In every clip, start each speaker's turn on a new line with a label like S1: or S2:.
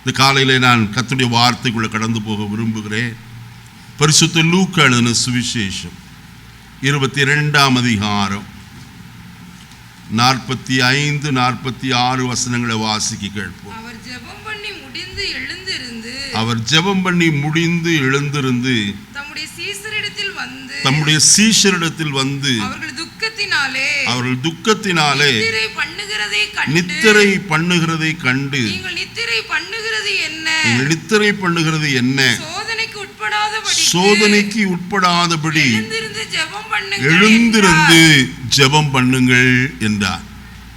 S1: இந்த காலையிலே நான் கர்த்தருடைய வார்த்தைக்குள்ள கடந்து போக விரும்புகிறேன். பரிசுத்த லூக்கா எழுதின சுவிசேஷம் 22ஆம் அதிகாரம் 45, 46 வசனங்களை வாசிக்க கேட்போம்.
S2: அவர் ஜெபம் பண்ணி முடிந்து எழுந்திருந்து
S1: தம்முடைய சீஷரிடத்தில் வந்து அவர்கள் துக்கத்தினாலே நித்திரை பண்ணுகிறதை கண்டு
S2: நீங்கள் நித்திரை
S1: பண்ணுகிறது என்ன சோதனைக்கு உட்படாதபடி எழுந்திருந்து ஜெபம் பண்ணுங்கள் என்றார்.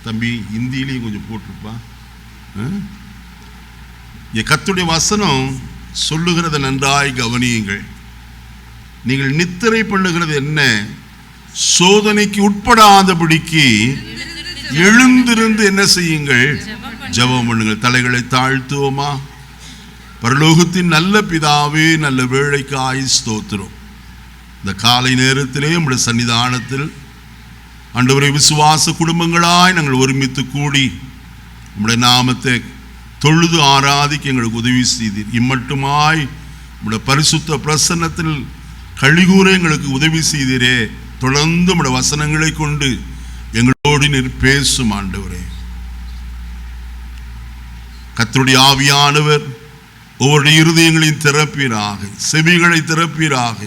S1: தம்பி இந்தியிலையும் கொஞ்சம் போட்டிருப்பா. கர்த்தருடைய வசனம் சொல்லுகிறத நன்றாய் கவனியுங்கள். நீங்கள் நித்திரை பண்ணுகிறது என்ன சோதனைக்கு உட்படாதபடிக்கு எழுந்திருந்து என்ன செய்யுங்கள் ஜெபம் பண்ணுங்கள். தலைகளை தாழ்த்துவோமா? பரலோகத்தின் நல்ல பிதாவே, நல்ல வேளைக்காய் ஸ்தோத்திரம். இந்த காலை நேரத்திலே நம்முடைய சன்னிதானத்தில் ஆண்டவரே விசுவாச குடும்பங்களாய் நாங்கள் ஒருமித்து கூடி நம்முடைய நாமத்தை தொழுது ஆராதிக்க எங்களுக்கு உதவி செய்தீர். இம்மட்டுமாய் நம்முடைய பரிசுத்த பிரசன்னத்தில் கழிகூற எங்களுக்கு உதவி செய்தீரே. தொடர்ந்து நம்முடைய வசனங்களை கொண்டு எங்களோடு நீர் பேசும் ஆண்டவரே. கர்த்தருடைய ஆவியானவர் ஒவ்வொரு இருதயங்களையும் திறப்பீராக, செவிகளை திறப்பீராக.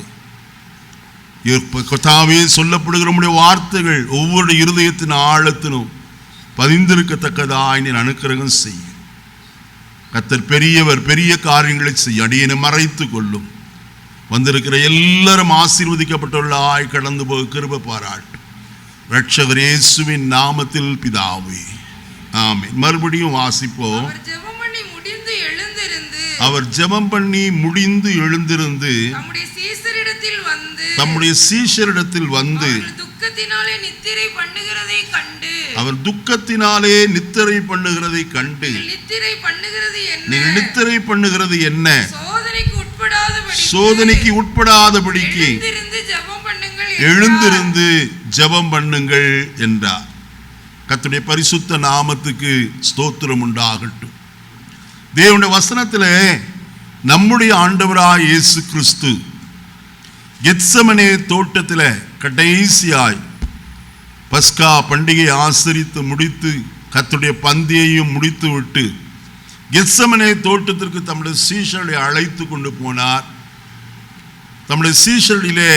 S1: கர்த்தாவே, சொல்லப்படுகிற நம்முடைய வார்த்தைகள் ஒவ்வொரு இருதயத்தின் ஆழத்திலும் பதிந்திருக்கத்தக்கதாய் நீர் அனுக்கிரகம் செய்யும். கர்த்தர் பெரியவர், பெரிய காரியங்களை செய்ய அடியேனை மறைத்து கொள்ளும். வந்திருக்கிற எல்லாரும் ஆசீர்வதிக்கப்பட்டுள்ளாய் கடந்து போக கிருபை பாராட்டும். இரட்சகர் இயேசுவின் நாமத்தில் பிதாவே, ஆமென். மறுபடியும் வாசிப்போம். அவர் ஜெபம் பண்ணி முடிந்து எழுந்திருந்து தம்முடைய சீஷரிடத்தில் வந்து அவர் துக்கத்தினாலே நித்திரை பண்ணுகிறதை கண்டு நீங்கள் நித்திரை பண்ணுகிறது என்ன சோதனைக்கு உட்படாதபடிக்கு எழுந்திருந்து ஜெபம் பண்ணுங்கள் என்றார். கர்த்தருடைய பரிசுத்த நாமத்துக்கு ஸ்தோத்திரம் உண்டாகட்டும். தேவனுடைய வசனத்திலே நம்முடைய ஆண்டவராய் இயேசு கிறிஸ்து கெத்செமனே தோட்டத்தில் கடைசியாய் பஸ்கா பண்டிகை ஆசரித்து முடித்து கர்த்தருடைய பந்தியையும் முடித்து விட்டு கெத்செமனே தோட்டத்திற்கு தம்முடைய சீஷர்களை அழைத்து கொண்டு போனார். தம்முடைய சீஷர்களிலே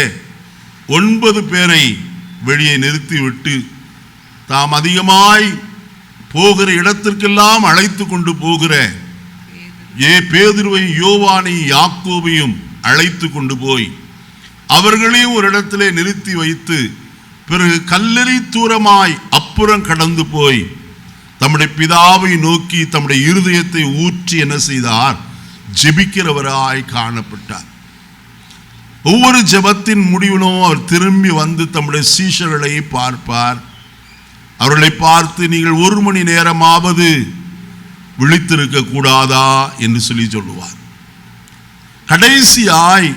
S1: 9 பேரை வெளியே நிறுத்திவிட்டு தாம் அதிகமாய் போகிற இடத்திற்கெல்லாம் அழைத்து கொண்டு போகிற பேதுருவையும் யோவானையும் யாக்கோபையும் அழைத்து கொண்டு போய் அவர்களையும் ஒரு இடத்திலே நிறுத்தி வைத்து பிறகு கல்லெறி தூரமாய் அப்புறம் கடந்து போய் தம்முடைய பிதாவை நோக்கி தம்முடைய இருதயத்தை ஊற்றி என்ன செய்தார்? ஜெபிக்கிறவராய் காணப்பட்டார். ஒவ்வொரு ஜெபத்தின் முடிவிலும் அவர் திரும்பி வந்து தம்முடைய சீஷர்களை பார்ப்பார். அவர்களை பார்த்து, நீங்கள் 1 மணி நேரமாவது விழித்திருக்க கூடாதா என்று சொல்லுவார். கடைசியாய்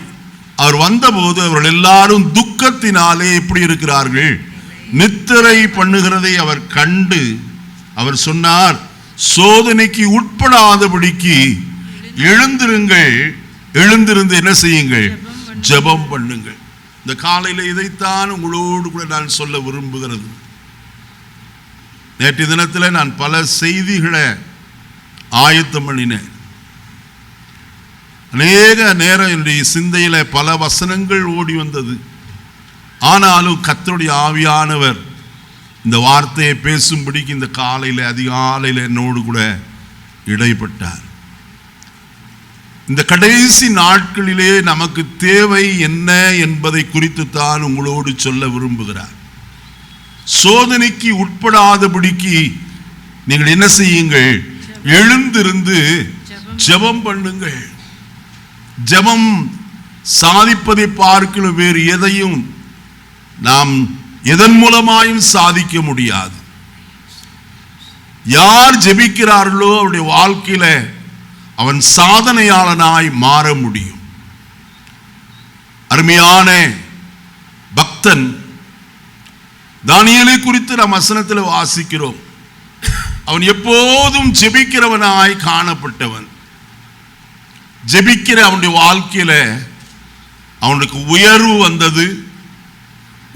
S1: அவர் வந்தபோது அவர்கள் எல்லாரும் துக்கத்தினாலே எப்படி இருக்கிறார்கள்? நித்திரை பண்ணுகிறதை அவர் கண்டு அவர் சொன்னார், சோதனைக்கு உட்படாதபடிக்கு எழுந்திருங்கள், எழுந்திருந்து என்ன செய்யுங்கள்? ஜெபம் பண்ணுங்கள். இந்த காலையில் இதைத்தான் உங்களோடு கூட நான் சொல்ல விரும்புகிறது. நேற்று தினத்தில் நான் பல செய்திகளை ஆயத்தம் பண்ணினேன். அநேக நேரம் என்னுடைய சிந்தையில பல வசனங்கள் ஓடி வந்தது. ஆனாலும் கர்த்தருடைய ஆவியானவர் இந்த வார்த்தையை பேசும்படிக்கு இந்த காலையில் அதிகாலையில் என்னோடு கூட இடைப்பட்டார். இந்த கடைசி நாட்களிலே நமக்கு தேவை என்ன என்பதை குறித்து தான் உங்களோடு சொல்ல விரும்புகிறார். சோதனைக்கு உட்படாதபடிக்கு நீங்கள் என்ன செய்யுங்கள்? எழுந்திருந்து ஜெபம் பண்ணுங்கள். ஜெபம் சாதிப்பதை பார்க்கணும், வேறு எதையும் நாம் எதன் மூலமாயும் சாதிக்க முடியாது. யார் ஜெபிக்கிறார்களோ அவருடைய வாழ்க்கையில அவன் சாதனையாளனாய் மாற முடியும். அருமையான பக்தன் தானியேலை குறித்து நாம் வசனத்தில் வாசிக்கிறோம். அவன் எப்போதும் ஜெபிக்கிறவனாய் காணப்பட்டவன். ஜெபிக்கிற அவனுடைய வாழ்க்கையில அவனுக்கு உயர்வு வந்தது.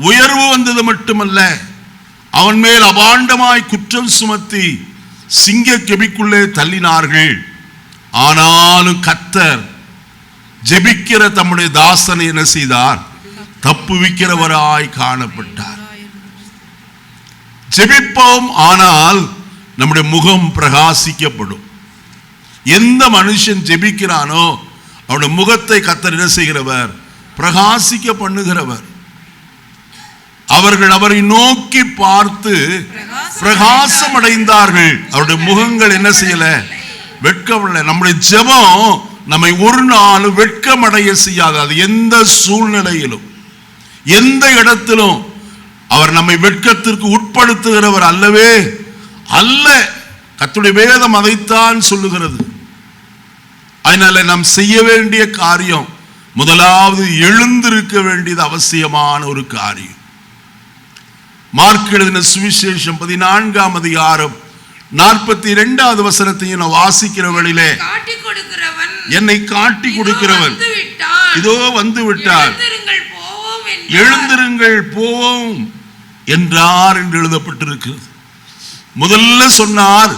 S1: உயர்வு வந்தது மட்டுமல்ல, அவன் மேல் அபாண்டமாய் குற்றம் சுமத்தி சிங்க கெபிக்குள்ளே தள்ளினார்கள். ஆனாலும் கர்த்தர் ஜெபிக்கிற தம்முடைய தாசனை என்ன செய்தார்? தப்புவிக்கிறவராய் காணப்பட்டார். ஜெபிப்போம், ஆனால் நம்முடைய முகம் பிரகாசிக்கப்படும். எந்த மனுஷன் ஜெபிக்கிறானோ அவனுடைய முகத்தை கர்த்தர் என்ன செய்கிறவர்? பிரகாசிக்க பண்ணுகிறவர். அவர்கள் அவரை நோக்கி பார்த்து பிரகாசம் அடைந்தார்கள். அவருடைய முகங்கள் என்ன செய்யல? வெட்கமில்லை. நம்முடைய ஜெபம் நம்மை ஒரு நாள் வெட்கமடைய செய்யாது. அது எந்த சூழ்நிலையிலும் எந்த இடத்திலும் அவர் நம்மை வெட்கத்திற்கு உட்படுத்துகிறவர் அல்லவே அல்ல. கர்த்தருடைய வேதம் அதைத்தான் சொல்லுகிறது. அதனால நாம் செய்ய வேண்டிய காரியம், முதலாவது எழுந்திருக்க வேண்டியது அவசியமான ஒரு காரியம். மார்க் எழுதின சுவிசேஷம் 14ஆம் அதிகாரம் 42வது வசனத்தையும் நான் வாசிக்கிற வேளையிலே, என்னை காட்டி கொடுக்கிறவன் இதோ வந்து விட்டார், எழுந்திருங்கள் போவோம் என்றார் என்று எழுதப்பட்டிருக்கிறது. முதல்ல சொன்னார்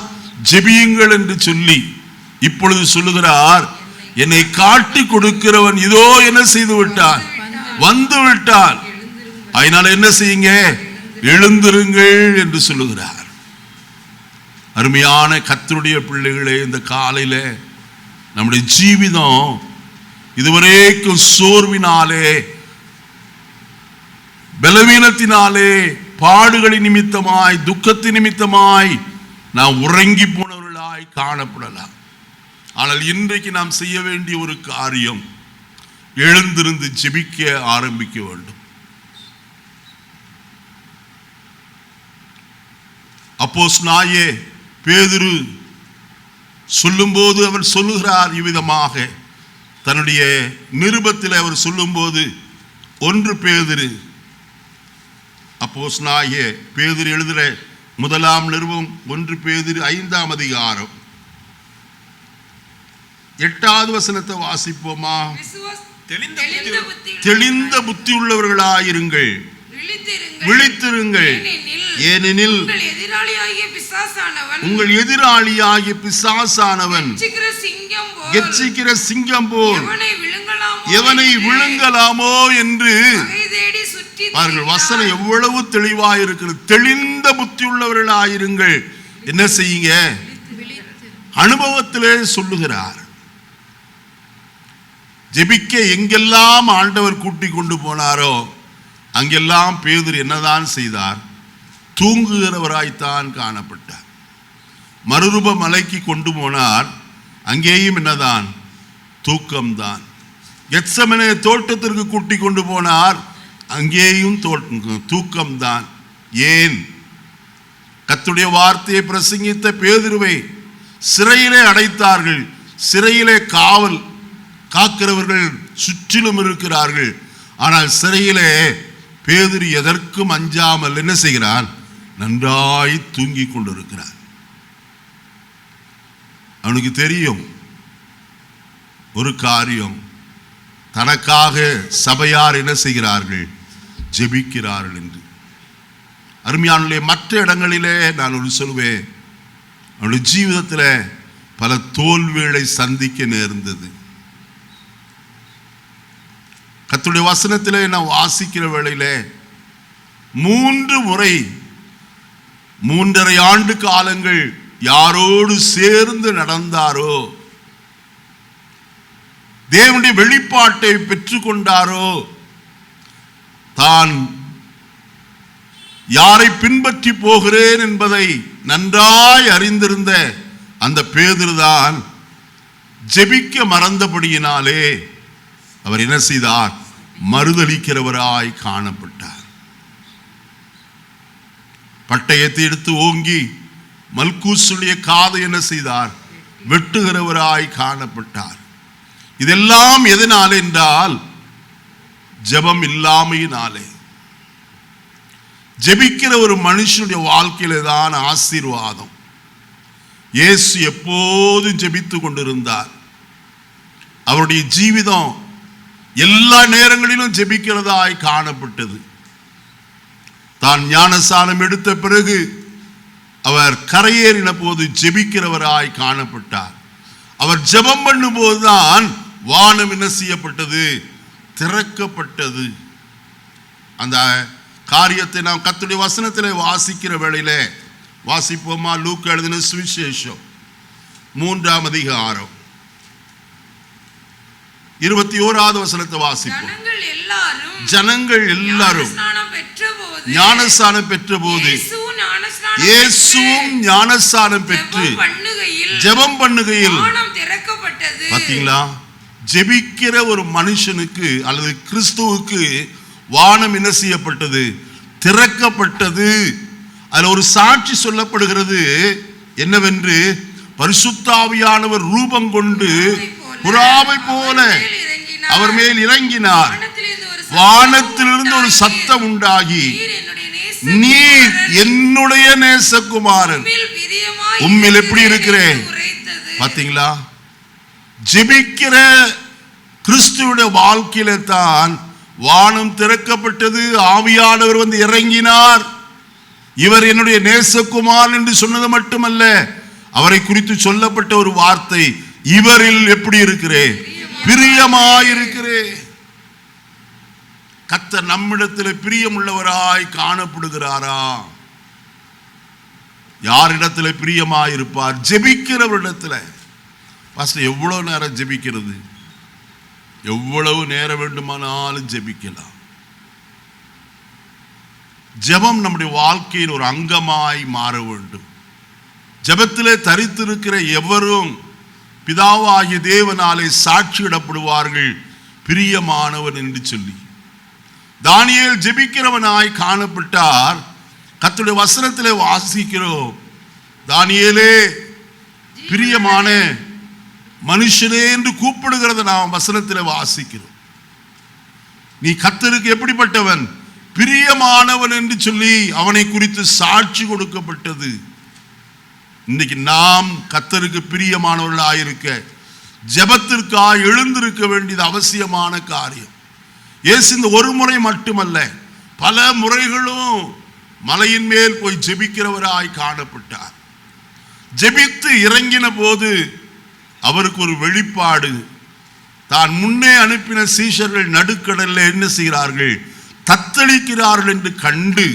S1: ஜெபியுங்கள் என்று சொல்லி, இப்பொழுது சொல்லுகிறார் என்னை காட்டி கொடுக்கிறவன் இதோ என்ன செய்து விட்டார்? வந்து விட்டார். அதனால என்ன செய்யுங்க? எழுந்திருங்கள் என்று சொல்லுகிறார். அருமையான கர்த்தருடைய பிள்ளைகளே, இந்த காலையில நம்முடைய ஜீவிதம் இதுவரைக்கும் சோர்வினாலே, பலவீனத்தினாலே, பாடுகளின் நிமித்தமாய், துக்கத்தின் நிமித்தமாய் நாம் உறங்கி போனவர்களாய் காணப்படலாம். ஆனால் இன்றைக்கு நாம் செய்ய வேண்டிய ஒரு காரியம், எழுந்திருந்து ஜெபிக்க ஆரம்பிக்க வேண்டும். அப்போஸ்தலனாகிய பேதுரு சொல்லும்போது அவர் சொல்லுகிறார் இவ்விதமாக, தன்னுடைய நிருபத்தில் அவர் சொல்லும்போது, 1 பேதுரு, அப்போஸ்தலனாகிய பேதுரு எழுதுகிற முதலாம் நிருபம் 1 பேதுரு 5ஆம் அதிகாரம் 8வது வசனத்தை வாசிப்போமா? தெளிந்த புத்தி உள்ளவர்களாயிருங்கள், விழித்திருங்கள், ஏனெனில் உங்கள் எதிராளியாகிய பிசாசானவன் கெர்ச்சிக்கிற சிங்கம் போல் எவனை விழுங்கலாமோ என்று பாருங்கள். வசனம் எவ்வளவு தெளிவாக இருக்கிறது. தெளிந்த புத்தி உள்ளவர்களாயிருங்கள். என்ன செய்யுங்க? அனுபவத்திலே சொல்லுகிறார். ஜெபிக்க எங்கெல்லாம் ஆண்டவர் கூட்டி கொண்டு போனாரோ அங்கெல்லாம் பேதுரு என்னதான் செய்தார்? தூங்குகிறவராய்த்தான் காணப்பட்டார். மறுரூப மலைக்கு கொண்டு போனார், அங்கேயும் என்னதான்? தூக்கம்தான். கெத்செமனே தோட்டத்திற்கு கூட்டி கொண்டு போனார், அங்கேயும் தூக்கம்தான். ஏன்? கர்த்தருடைய வார்த்தையை பிரசங்கித்த பேதுருவை சிறையிலே அடைத்தார்கள். சிறையிலே காவல் காக்கிறவர்கள் சுற்றிலும் இருக்கிறார்கள். ஆனால் சிறையிலே பேதுரு எதற்கும் அஞ்சாமல் என்ன செய்கிறான்? நன்றாய் தூங்கி கொண்டிருக்கிறார். அவனுக்கு தெரியும் ஒரு காரியம், தனக்காக சபையார் என்ன செய்கிறார்கள்? ஜெபிக்கிறார்கள் என்று. அருமையானே, மற்ற இடங்களிலே நான் ஒரு சொல்வேன், அவனுடைய ஜீவிதத்தில் பல தோல்விகளை சந்திக்க நேர்ந்தது. கர்த்தருடைய வசனத்திலே நான் வாசிக்கிற வேளையிலே 3 முறை 3.5 ஆண்டு காலங்கள் யாரோடு சேர்ந்து நடந்தாரோ, தேவனுடைய வெளிப்பாட்டை பெற்றுக்கொண்டாரோ, தான் யாரை பின்பற்றி போகிறேன் என்பதை நன்றாய் அறிந்திருந்த அந்த பேதுருதான் ஜெபிக்க மறந்தபடியினாலே அவர் என்ன செய்தார்? மறுதலிக்கிறவராய் காணப்பட்டார். பட்டயத்தை எடுத்து ஓங்கி மல்கூசுடைய காதை என்ன செய்தார்? வெட்டுகிறவராய் காணப்பட்டார். இதெல்லாம் எதனால் என்றால் ஜெபம் இல்லாமையினாலே. ஜெபிக்கிற ஒரு மனுஷனுடைய வாழ்க்கையில தான் ஆசீர்வாதம். இயேசு எப்போதும் ஜெபித்து கொண்டிருந்தார். அவருடைய ஜீவிதம் எல்லா நேரங்களிலும் ஜெபிக்கிறதாய் காணப்பட்டது. தான் ஞானஸ்நானம் எடுத்த பிறகு அவர் கரையேறின போது ஜெபிக்கிறவராய் காணப்பட்டார். அவர் ஜெபம் பண்ணும் போதுதான் வானம் என்ன செய்யப்பட்டது? திறக்கப்பட்டது. அந்த காரியத்தை நாம் கர்த்தருடைய வசனத்திலே வாசிக்கிற வேளையிலே வாசிப்போமா? லூக்கா எழுதின சுவிசேஷம் 3ஆம் அதிகாரம் 21வது வசனத்தை வாசிப்போம். ஜனங்கள் எல்லாரும் ஞானஸ்நானம் பெற்றபோது இயேசுவும் ஞானஸ்நானம் பெற்று ஜெபம் பண்ணுகையில், பார்த்தீங்களா, ஜெபிக்கிற ஒரு மனுஷனுக்கு அல்லது கிறிஸ்துவுக்கு வானம் என்ன செய்யப்பட்டது? திறக்கப்பட்டது. அதில் ஒரு சாட்சி சொல்லப்படுகிறது. என்னவென்று, பரிசுத்த ஆவியானவர் ரூபம் கொண்டு புறாவை போல அவர் மேல் இறங்கினார். வானத்திலிருந்து ஒரு சத்தம் உண்டாகி, நீர் என்னுடைய நேசகுமாரன், உம்மில் எப்படி இருக்கிறேன்? பார்த்தீங்களா, ஜெபிக்கிற கிறிஸ்துவுடைய வாழ்க்கையில தான் வானம் திறக்கப்பட்டது. ஆவியானவர் வந்து இறங்கினார். இவர் என்னுடைய நேசகுமாரன் என்று சொன்னது மட்டுமல்ல, அவரை குறித்து சொல்லப்பட்ட ஒரு வார்த்தை, இவரில் எப்படி இருக்கிறேன்? பிரியமாயிருக்கிறேன். கர்த்தர் நம்மிடத்தில் பிரியமுள்ளவராய் காணப்படுகிறாரா? யாரிடத்தில் பிரியமாயிருப்பார்? ஜெபிக்கிறவரிடத்தில். பாஸ்டர், எவ்வளவு நேரம் ஜெபிக்கிறது? எவ்வளவு நேரம் வேண்டுமானாலும் ஜெபிக்கலாம். ஜெபம் நம்முடைய வாழ்க்கையின் ஒரு அங்கமாய் மாற வேண்டும். ஜெபத்திலே தரித்திருக்கிற எவரும் பிதாவாகிய தேவனாலே சாட்சியிடப்படுவார்கள், பிரியமானவன் என்று சொல்லி. தானியேல் ஜெபிக்கிறவனாய் காணப்பட்டார். கர்த்தருடைய வசனத்திலே வாசிக்கிறோம், தானியேலே பிரியமான மனுஷனே என்று கூப்பிடுகிறத நாம் வசனத்தில் வாசிக்கிறோம். நீ கர்த்தருக்கு எப்படிப்பட்டவன்? பிரியமானவன் என்று சொல்லி அவனை குறித்து சாட்சி கொடுக்கப்பட்டது. இன்னைக்கு நாம் கர்த்தருக்கு பிரியமானவர்களாயிருக்க ஜெபத்திற்காக எழுந்திருக்க வேண்டியது அவசியமான காரியம். இயேசு இந்த ஒரு முறை மட்டுமல்ல, பல முறைகளும் மலையின் மேல் போய் ஜெபிக்கிறவராய் காணப்பட்டார். ஜெபித்து இறங்கின போது அவருக்கு ஒரு வெளிப்பாடு. தான் முன்னே அனுப்பின சீஷர்கள் நடுக்கடலில் என்ன செய்கிறார்கள்? தத்தளிக்கிறார்கள் என்று கண்டு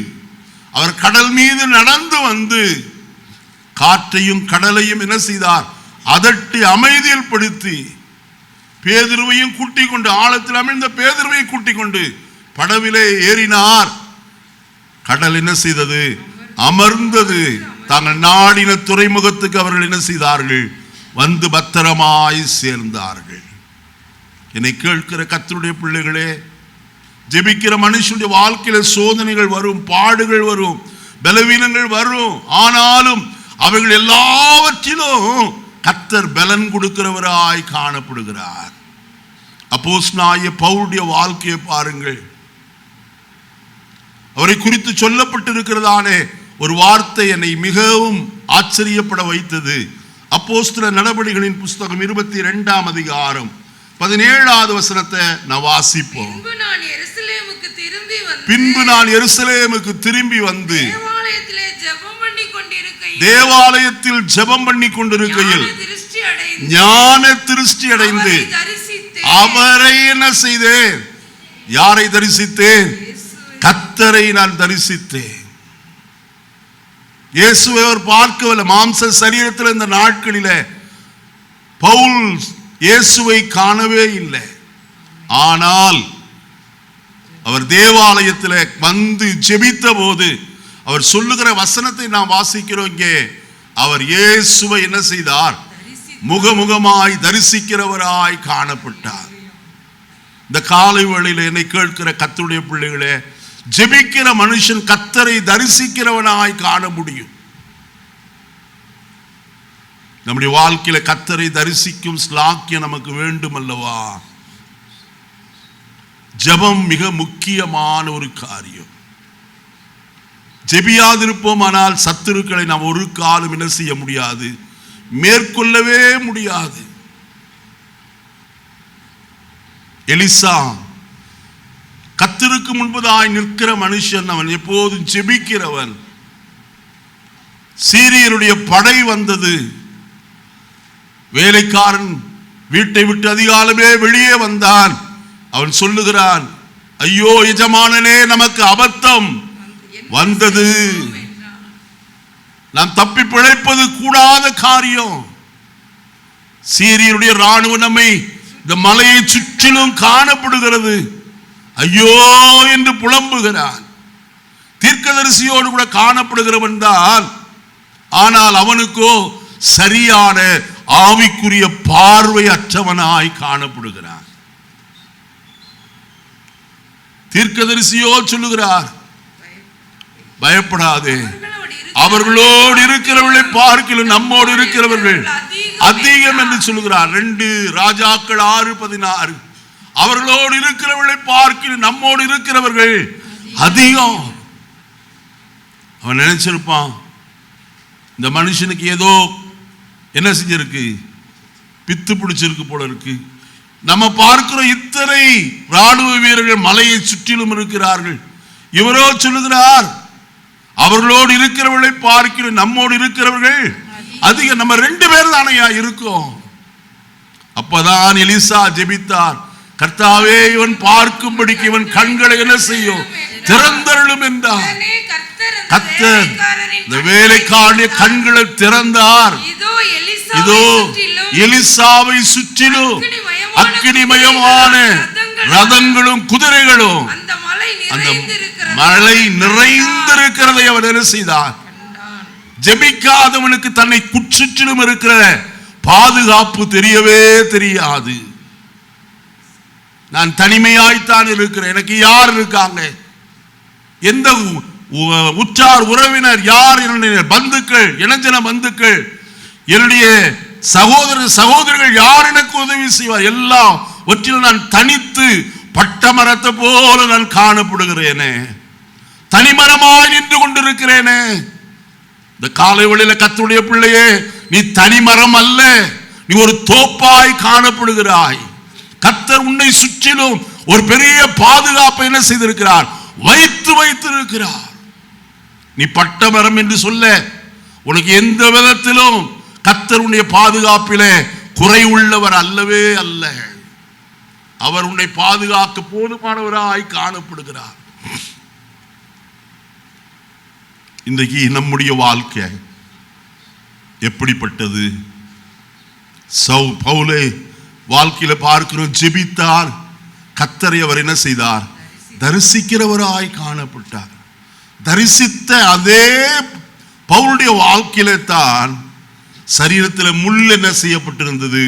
S1: அவர் கடல் மீது நடந்து வந்து காற்றையும் கடலையும் என்ன செய்தார்? அதட்டி அமைதியில் படுத்தி பேதுருவையும் கூட்டிக் கொண்டு, ஆழத்தில் அமிழ்ந்த பேதுருவை கூட்டிக் கொண்டு படவிலே ஏறினார். கடல் என்ன செய்தது? அமர்ந்தது. தாங்கள் நாடின துறைமுகத்துக்கு அவர்கள் என்ன செய்தார்கள்? வந்து பத்திரமாய் சேர்ந்தார்கள். என்னை கேட்கிற கர்த்தருடைய பிள்ளைகளே, ஜெபிக்கிற மனுஷனுடைய வாழ்க்கையில சோதனைகள் வரும், பாடுகள் வரும், பலவீனங்கள் வரும். ஆனாலும் அவைகள் எல்லாவற்றிலும் கர்த்தர் பலன் கொடுக்கிறவராய் காணப்படுகிறார். அப்போஸ்தலனாகிய பவுலுடைய வாழ்க்கையை பாருங்கள். அவரை குறித்து சொல்லப்பட்டிருக்கிறதானே ஒரு வார்த்தை என்னை மிகவும் ஆச்சரியப்பட வைத்தது. அப்போஸ்தல நடபடிகளின் புஸ்தகம் 22ஆம் அதிகாரம் 17வது வசனத்தை நான் வாசிப்போம். பின்பு நான் எருசலேமுக்கு திரும்பி வந்து தேவாலயத்தில் ஜெபம் பண்ணி கொண்டிருக்கையில் ஞான திருஷ்டி அடைந்து அவரை என்ன செய்தேன்? யாரை தரிசித்தேன்? கர்த்தரை நான் தரிசித்தேன். இயேசுவை அவர் பார்க்கவில்லை. மாம்ச சரீரத்தில் இந்த நாட்களிலே பவுல் இயேசுவை காணவே இல்லை. ஆனால் அவர் தேவாலயத்தில் வந்து ஜெபித்த போது அவர் சொல்லுகிற வசனத்தை நாம் வாசிக்கிறோம். இங்கே அவர் இயேசுவை என்ன செய்தார்? முகமுகமாய் தரிசிக்கிறவராய் காணப்பட்டார். இந்த காலை வேளையில் என்னை கேட்கிற கர்த்தருடைய பிள்ளைகளே, ஜெபிக்கிற மனுஷன் கர்த்தரை தரிசிக்கிறவனாய் காண முடியும். நம்முடைய வாழ்க்கையில கர்த்தரை தரிசிக்கும் ஸ்லாக்கியம் நமக்கு வேண்டும் அல்லவா? ஜெபம் மிக முக்கியமான ஒரு காரியம். ஜெபியாதிருப்போம் ஆனால் சத்துருக்களை நாம் ஒரு காலம் என்ன செய்ய முடியாது? மேற்கொள்ளவே முடியாது. எலிசா கர்த்தருக்கு முன்பதாய் நிற்கிற மனுஷன், அவன் எப்போதும் ஜெபிக்கிறவன். சீரியருடைய படை வந்தது. வேலைக்காரன் வீட்டை விட்டு அதிகாலமே வெளியே வந்தான். அவன் சொல்லுகிறான், ஐயோ எஜமானனே, நமக்கு அபத்தம் வந்தது, நாம் தப்பி பிழைப்பது கூடாத காரியம். சீரியருடைய ராணுவம் நம்மை இந்த மலையை சுற்றிலும் காணப்படுகிறது, ஐயோ என்று புலம்புகிறான். தீர்க்கதரிசியோடு கூட காணப்படுகிறவன் தான். ஆனால் அவனுக்கோ சரியான ஆவிக்குரிய பார்வை அற்றவனாய் காணப்படுகிறான். தீர்க்கதரிசியோ சொல்லுகிறார், பயப்படாதே, அவர்களோடு இருக்கிறவர்களை பார்க்கிலும் நம்மோடு இருக்கிறவர்கள் அதிகம் என்று சொல்லுகிறார். 2 ராஜாக்கள் 6:16. அவர்களோடு இருக்கிறவர்களை பார்க்கிலும் நம்மோடு இருக்கிறவர்கள் அதிகம். அவன் நினைச்சிருப்பான், இந்த மனுஷனுக்கு ஏதோ என்ன செஞ்சிருக்கு, பித்து பிடிச்சிருக்கு போல இருக்கு. நம்ம பார்க்கிற இத்தனை ராணுவ வீரர்கள் மலையை சுற்றிலும் இருக்கிறார்கள். இவரோ சொல்லுகிறார், அவர்களோடு இருக்கிறவர்களை பார்க்கிற நம்மோடு இருக்கிறவர்கள் அதிகம். நம்ம 2 பேர் தானையா இருக்கோம். அப்பதான் எலிசா ஜெபித்தார், கர்த்தாவே, இவன் பார்க்கும்படிக்கு இவன் கண்களை என்ன செய்யும், திறந்தருளும் என்றார். கர்த்தர் இந்த வேலைக்காரனுடைய கண்களை திறந்தார். இதோ எலிசாவை சுற்றிலும் அக்கினிமயமான ரதங்களும் குதிரைகளும் அந்த மலை நிறைந்திருக்கிறதை அவர் என்ன செய்தார். ஜெபிக்காதவனுக்கு தன்னை சுற்றிலும் இருக்கிற பாதுகாப்பு தெரியவே தெரியாது. நான் தனிமையாய்த்தான் இருக்கிறேன், எனக்கு யார் இருக்காங்க, எந்த உற்றார் உறவினர் யார், என்னுடைய பந்துக்கள், இளஞ்சன பந்துக்கள், என்னுடைய சகோதரர்கள் யார் எனக்கு உதவி செய்வார், எல்லாம் ஒற்றிலும் நான் தனித்து பட்ட மரத்தை போல நான் காணப்படுகிறேனே, தனிமரமாய் நின்று கொண்டிருக்கிறேனே. இந்த காலை வேளையில கர்த்தருடைய பிள்ளையே, நீ தனிமரம் அல்ல, நீ ஒரு தோப்பாய் காணப்படுகிறாய். கர்த்தர் உன்னை சுற்றிலும் ஒரு பெரிய பாதுகாப்பை என்ன செய்திருக்கிறார், வைத்திருக்கிறார். நீ பட்ட மரம் என்று சொல்ல உனக்கு எந்த விதத்திலும் கர்த்தருடைய பாதுகாப்பிலே குறை உள்ளவர் அல்லவே அல்ல. அவர் உன்னை பாதுகாக்க போதுமானவராய் காணப்படுகிறார். இன்றைக்கு நம்முடைய வாழ்க்கை எப்படிப்பட்டது? பவுலே வாழ்க்கையில பார்க்கிறோம், ஜெபித்தார், கர்த்தரை அவர் என்ன செய்தார், தரிசிக்கிறவராய் காணப்பட்டார். தரிசித்த அதே பவுலுடைய வாழ்க்கையில தான் சரீரத்தில் முள் என்ன செய்யப்பட்டிருந்தது,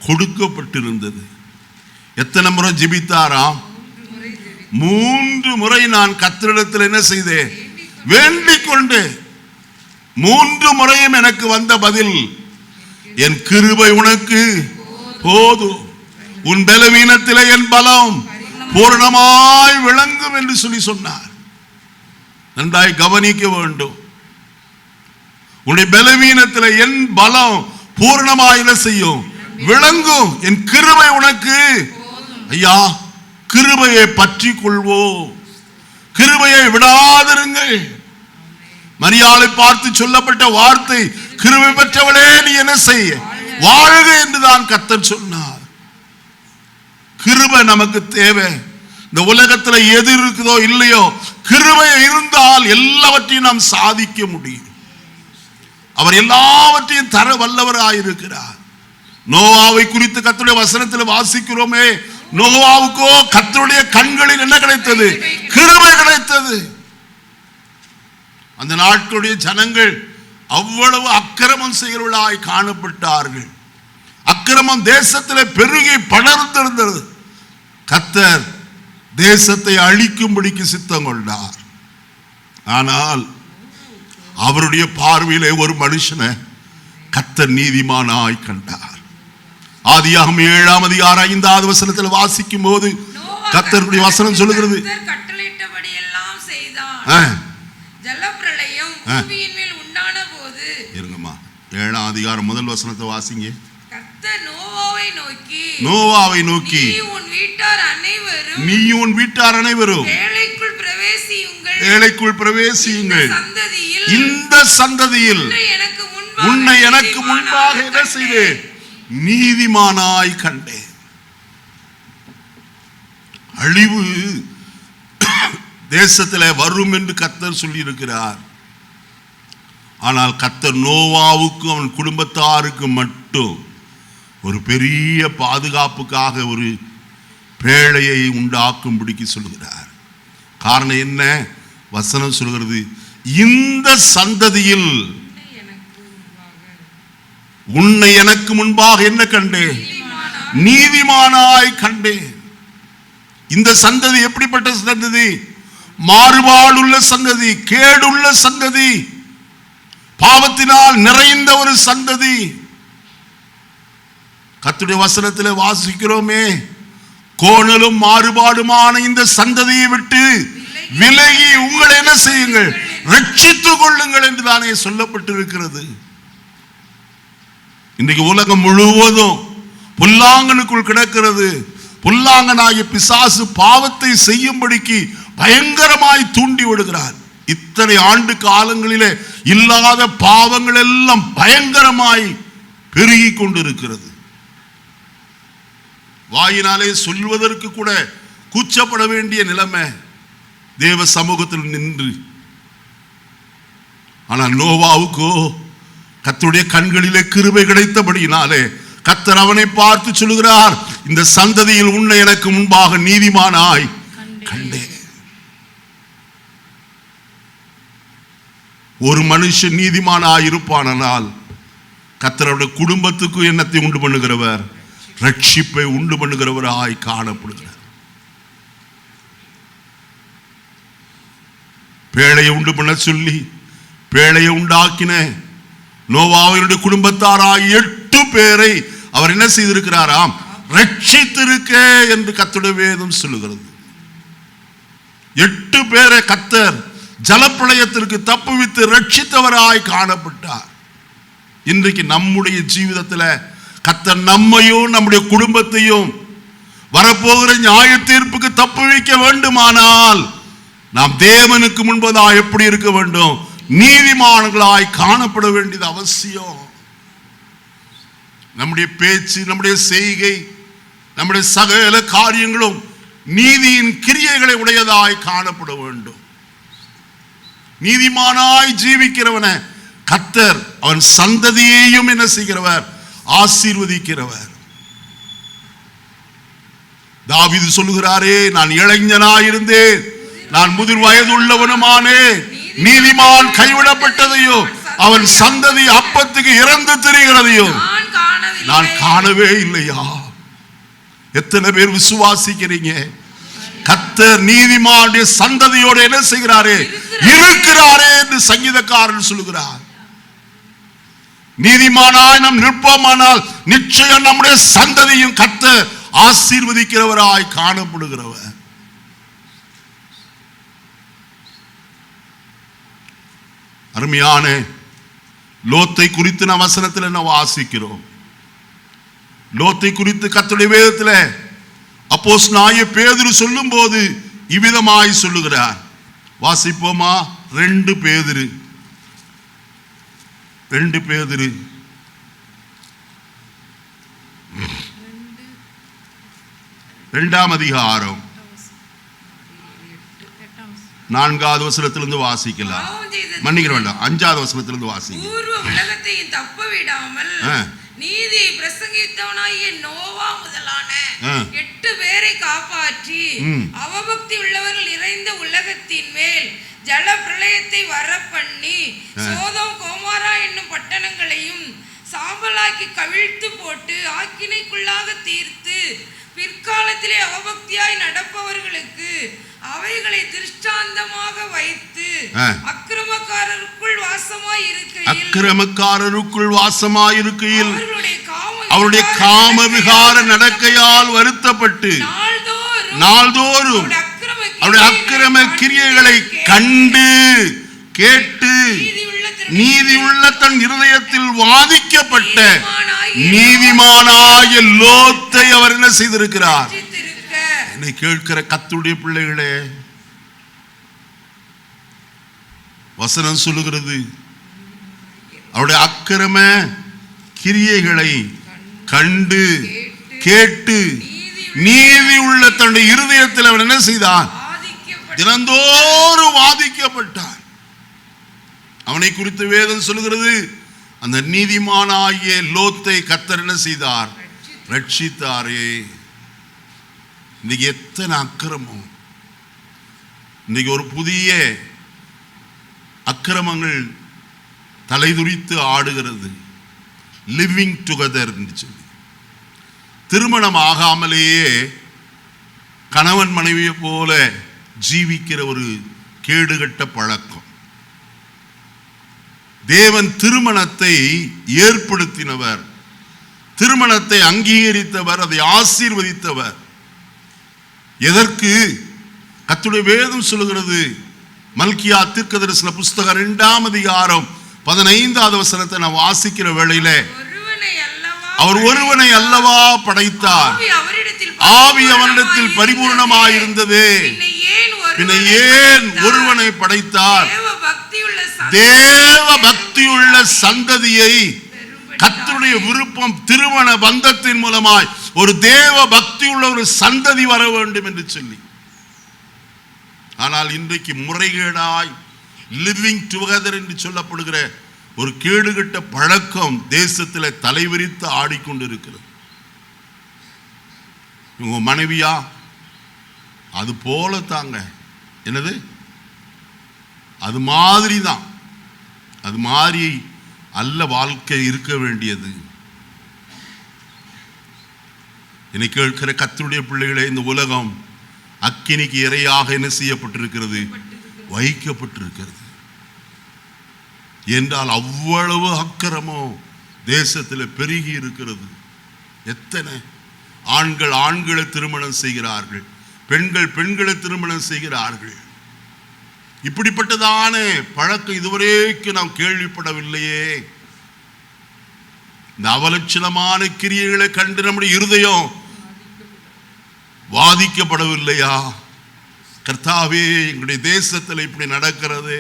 S1: கொடுக்கப்பட்டிருந்தது. எத்தனை முறை ஜெபித்தாராம்? 3 முறை நான் கர்த்தரிடத்தில் என்ன செய்தேன், வேண்டிக் கொண்டு. 3 முறையும் எனக்கு வந்த பதில், என் கிருபை உனக்கு போதும், உன் பலவீனத்திலே என் பலம் பூரணமாய் விளங்கும் என்று சொல்லி சொன்னார். நன்றாய் கவனிக்க வேண்டும். உன்னுடைய பலவீனத்தில் என் பலம் பூரணமாய் என்ன செய்யும், விளங்கும். என் கிருபை உனக்கு, ஐயா, கிருபையை பற்றி கொள்வோம், கிருபையை விடாதிருங்கள். மரியாளை பார்த்து சொல்லப்பட்ட வார்த்தை, கிருபை பெற்றவளே நீ என்ன செய்ய, வாழ்க என்றுதான் கர்த்தர் சொன்னார். கிருபை நமக்கு தேவை. இந்த உலகத்துல எது இருக்குதோ இல்லையோ, கிருபை இருந்தால் எல்லாவற்றையும் நாம் சாதிக்க முடியும். அவர் எல்லாவற்றையும் தர வல்லவராயிருக்கிறார். நோவாவை குறித்து கர்த்தருடைய வசனத்தில் வாசிக்கிறோமே, நோவாவுக்கோ கர்த்தருடைய கண்களில் என்ன கிடைத்தது, கிருபை கிடைத்தது. அந்த நாட்களுடைய ஜனங்கள் அவ்வளவு அக்கிரமம் செய்கிறவர்களாய் காணப்பட்டார்கள். அக்கிரமம் தேசத்தில் பெருகி படர்ந்திருந்தது. கர்த்தர் தேசத்தை அழிக்கும்படிக்கு சித்தம் கொண்டார். ஆனால் அவருடைய பார்வையிலே ஒரு மனுஷனை கர்த்தர் நீதிமானாய் கண்டார். ஆதியாகமம் 7ஆம் அதிகாரம் 5வது வசனத்தில் வாசிக்கும் போது கர்த்தருடைய வசனம் சொல்லுகிறது,
S2: கட்டளையிட்டபடி எல்லாம் செய்தார். ஜலப்பிரளயம் பூமியின் மேல் உண்டான போது,
S1: இருங்கம்மா, 7ஆம் அதிகாரம் முதல் வசனத்தை வாசிங்க.
S2: கர்த்தர் நோவாவை நோக்கி
S1: நீ உன் வீட்டார் அனைவரும் வேலைக்குள் பிரவேசியுங்கள். இந்த சந்ததியில் உன்னை எனக்கு முன்பாக என்ன செய்தேன்? நீதிமானாய் கண்டேன். அழிவு தேசத்தில் வரும் என்று கர்த்தர் சொல்லி இருக்கிறார். ஆனால் கர்த்தர் நோவாவுக்கும் அவன் குடும்பத்தாருக்கு மட்டும் ஒரு பெரிய பாதுகாப்புக்காக ஒரு பேழையை உண்டாக்கும்படிக்கு சொல்கிறார். காரணம் என்ன? வசனம் சொல்கிறது, இந்த சந்ததியில் உன்னை எனக்கு முன்பாக என்ன கண்டேன்? நீதிமானாய் கண்டேன். இந்த சந்ததி எப்படிப்பட்ட சந்ததி? மாறுபாடுள்ள சந்ததி, கேடுள்ள சந்ததி, பாவத்தினால் நிறைந்த ஒரு சந்ததி. கர்த்தருடைய வசனத்தில் வாசிக்கிறோமே, கோணலும் மாறுபாடுமான இந்த சந்ததியை விட்டு விலகி உங்களை என்ன செய்யுங்கள்? ரட்சித்துக் கொள்ளுங்கள் என்று தானே சொல்லப்பட்டிருக்கிறது. இன்றைக்கு உலகம் முழுவதும் புல்லாங்கனுக்குள் கிடக்கிறது. புல்லாங்கனாகிய பிசாசு பாவத்தை செய்யும்படிக்கு பயங்கரமாய் தூண்டி விடுகிறார். இத்தனை ஆண்டு காலங்களிலே இல்லாத பாவங்கள் எல்லாம் பயங்கரமாய் பெருகி கொண்டிருக்கிறது. வாயினாலே சொல்வதற்கு கூட கூச்சப்பட வேண்டிய நிலைமை தேவ சமூகத்தில் நின்று. ஆனால் நோவாவுக்கோ கர்த்தருடைய கண்களிலே கிருபை கிடைத்தபடியினாலே கர்த்தர் அவனை பார்த்து சொல்லுகிறார், இந்த சந்ததியில் உன்னை எனக்கு முன்பாக நீதிமானாய் கண்டேன். ஒரு மனுஷன் நீதிமானாய் இருப்பானால் கர்த்தருடைய குடும்பத்துக்கு என்னத்தை உண்டு பண்ணுகிறவர்? ரட்சிப்பை உண்டு பண்ணுகிறவராய் காணப்படுகிறார். பேழையை உண்டு பண்ண சொல்லி பேழையை உண்டாக்கின நோவாவினுடைய குடும்பத்தாராய் 8 பேரை அவர் என்ன செய்திருக்கிறாராம்? ரட்சித்திருக்க என்று கர்த்தருடைய வேதம் சொல்லுகிறது. 8 பேரை கர்த்தர் ஜலப்பிரளயத்திற்கு தப்புவித்து ரட்சித்தவராய் காணப்பட்டார். இன்றைக்கு நம்முடைய ஜீவிதத்தில் கர்த்தர் நம்மையும் நம்முடைய குடும்பத்தையும் வரப்போகிற நியாய தீர்ப்புக்கு தப்புவிக்க வேண்டுமானால் நாம் தேவனுக்கு முன்பதாக எப்படி இருக்க வேண்டும்? நீதிமான்களாய் காணப்பட வேண்டியது அவசியம். நம்முடைய பேச்சு, நம்முடைய செய்கை, நம்முடைய சகல காரியங்களும் நீதியின் கிரியைகளை உடையதாய் காணப்பட வேண்டும். நீதிமானாய் ஜீவிக்கிறவன கர்த்தர் அவன் சந்ததியையும் என்ன செய்கிறவர்? ஆசீர்வதிக்கிறவர். தாவீது சொல்லுகிறாரே, நான் இளைஞனாயிருந்தேன், நான் முதிர் வயது உள்ளவனுமானேன், நீதிமான் கைவிடப்பட்டதையோ அவன் சந்ததி அப்பத்துக்கு இறந்து திரிகிறதையோ நான் காணவே இல்லையா? எத்தனை பேர் விசுவாசிக்கிறீங்க? கர்த்தர் நீதிமானுடைய சந்ததியோடு என்ன செய்கிறாரே? இருக்கிறாரே என்று சங்கீதக்காரன் சொல்லுகிறார். நீதிமானாய் நாம் நிற்போமானால் நிச்சயம் நம்முடைய சந்ததியும் கர்த்தர் ஆசீர்வதிக்கிறவராய் காணப்படுகிறவர். அருமையான லோத்தை குறித்து நாம் வசனத்தில் என்ன வாசிக்கிறோம்? லோத்தை குறித்து கர்த்தருடைய வேதத்தில் அப்போஸ்தலனாகிய பேதுரு சொல்லும் போது இவ்விதமாய் சொல்லுகிறார். வாசிப்போமா? 2 பேதுரு 2ஆம் அதிகாரம் 4வது வசனத்திலிருந்து வாசிக்கலாம். மன்னிக்க வேண்டாம், 5வது வசனத்திலிருந்து வாசிங்க.
S2: பூர்வ உலகத்தையும் தப்ப விடாமல் நீதியை பிரசங்கித்தவனாகிய நோவா முதலான 8 பேரை காப்பாற்றி அவபக்தி உள்ளவர்கள் நிறைந்த உலகத்தின் மேல் ஜல பிரளயத்தை வரப்பண்ணி சோதோம் கோமாரா என்னும் பட்டணங்களையும் சாம்பலாக்கி கவிழ்த்து போட்டு ஆக்கினைக்குள்ளாக தீர்த்து பிற்காலத்திலே அவபக்தியாய் நடப்பவர்களுக்கு அவைகளை திருஷ்டாந்தமாக வைத்து அக்கிரமக்காரருக்குள் வாசமாய் இருக்கையில் அவருடைய காம விகார நடக்கையால் வருத்தப்பட்டு நாள்தோறும் அவருடைய அக்கிரம கிரியைகளை கண்டு கேட்டு
S1: நீதியுள்ள தன் இருதயத்தில் வாதிக்கப்பட்ட நீதிமானாய லோத்தை அவர் என்ன செய்திருக்கிறார்? என்னை கேட்கிற கர்த்தருடைய பிள்ளைகளே, வசனம் சொல்லுகிறது, அவருடைய அக்கிரம கிரியைகளை கண்டு கேட்டு நீதி உள்ள தன்னுடைய இருதயத்தில் அவர் என்ன செய்தார்? தினந்தோறும் வாதிக்கப்பட்டார். அவனை குறித்து வேதம் சொல்லுகிறது, அந்த நீதிமானாகிய லோத்தை கர்த்தர் என்ன செய்தார்? ரட்சித்தாரே. இன்னைக்கு எத்தனை அக்கிரமம்! இன்னைக்கு ஒரு புதிய அக்கிரமங்கள் தலைதுரித்து ஆடுகிறது. லிவிங் டுகெதர் என்று சொல்லி திருமணம் ஆகாமலேயே கணவன் மனைவியை போல ஜீவிக்கிற ஒரு கேடுகட்ட பழக்கம். தேவன் திருமணத்தை ஏற்படுத்தினவர், திருமணத்தை அங்கீகரித்தவர், அதை ஆசீர்வதித்தவர். எதற்கு? கர்த்தருடைய வேதம் சொல்லுகிறது, மல்கியா தீர்க்கதரிசன புஸ்தகம் 2ஆம் அதிகாரம் 15வது வசனத்தை நான் வாசிக்கிற வேளையில, அவர் ஒருவனை அல்லவா படைத்தார், ஆவி அவனிடத்தில் பரிபூர்ணமாயிருந்தது, பின்ன ஏன் ஒருவனை படைத்தார்? தேவ பக்தியுள்ள சந்ததியை, கர்த்தருடைய விருப்பம் திருமண பந்தத்தின் மூலமாய் ஒரு தேவ பக்தியுள்ள ஒரு சந்ததி வர வேண்டும் என்று சொல்லி. ஆனால் இன்றைக்கு முறைகேடாய் லிவிங் டுகெதர் என்று சொல்லப்படுகிற ஒரு கேடுகட்ட பழக்கம் தேசத்தில் தலைவிரித்து ஆடிக்கொண்டிருக்கிறது. உங்க மனைவியா? அது போல தாங்க. என்னது? அது மாதிரி தான். அது மாதிரி அல்ல வாழ்க்கை இருக்க வேண்டியது. என்னை கேட்கிற கர்த்தருடைய பிள்ளைகளே, இந்த உலகம் அக்கினிக்கு இரையாக என்ன செய்யப்பட்டிருக்கிறது? வைக்கப்பட்டிருக்கிறது. என்றால் அவ்வளவு அக்கிரமம் தேசத்தில் பெருகி இருக்கிறது. எத்தனை ஆண்கள் ஆண்களை திருமணம் செய்கிறார்கள், பெண்கள் பெண்களை திருமணம் செய்கிறார்கள். இப்படிப்பட்டதான பழக்கம் இதுவரைக்கும் நாம் கேள்விப்படவில்லையே. இந்த அவலட்சணமான கிரியைகளை கண்டு நம்முடைய இருதயம் வாதிக்கப்படவில்லையா? கர்த்தாவே, எங்களுடைய தேசத்தில் இப்படி நடக்கிறது.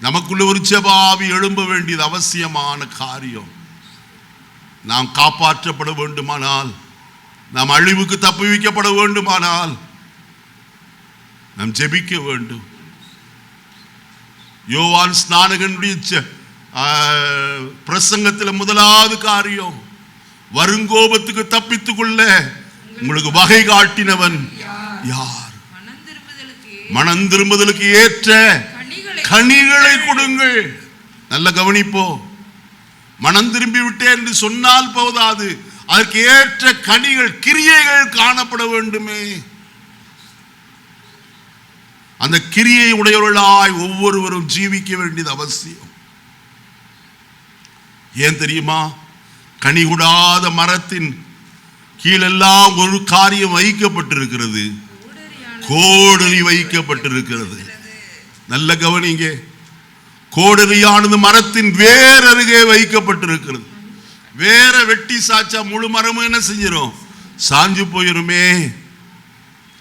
S1: நமக்குள்ள ஒரு ஜெபாவி எழும்ப வேண்டியது அவசியமான காரியம். நாம் காப்பாற்றப்பட வேண்டுமானால், நாம் அழிவுக்கு தப்புவிக்கப்பட வேண்டுமானால் நாம் ஜெபிக்க வேண்டும். யோவான் ஸ்நானகனுடைய பிரசங்கத்தில் முதலாவது காரியம், வருங்கோபத்துக்கு தப்பித்துக் கொள்ள உங்களுக்கு வகை காட்டினவன் யார்? மனம் திரும்புதலுக்கு ஏற்ற கனிகளை கொடுங்கள். நல்ல கவனிப்போ. மனம் திரும்பி விட்டேன் என்று சொன்னால் போதாது, அதற்கு ஏற்ற கனிகள், கிரியைகள் காணப்பட வேண்டுமே. அந்த கிரியை உடையவர்களாய் ஒவ்வொருவரும் ஜீவிக்க வேண்டியது அவசியம். ஏன் தெரியுமா? கனிகூடாத மரத்தின் கீழெல்லாம் ஒரு காரியம் வைக்கப்பட்டிருக்கிறது, கோடரி வைக்கப்பட்டிருக்கிறது. நல்ல கவனிங்க. கோடரியானது மரத்தின் வேர் அருகே வைக்கப்பட்டிருக்கிறது. வேற வெட்டி சாச்சா முழு மரமும் என்ன செஞ்சிடும்? சாஞ்சு போயிருமே.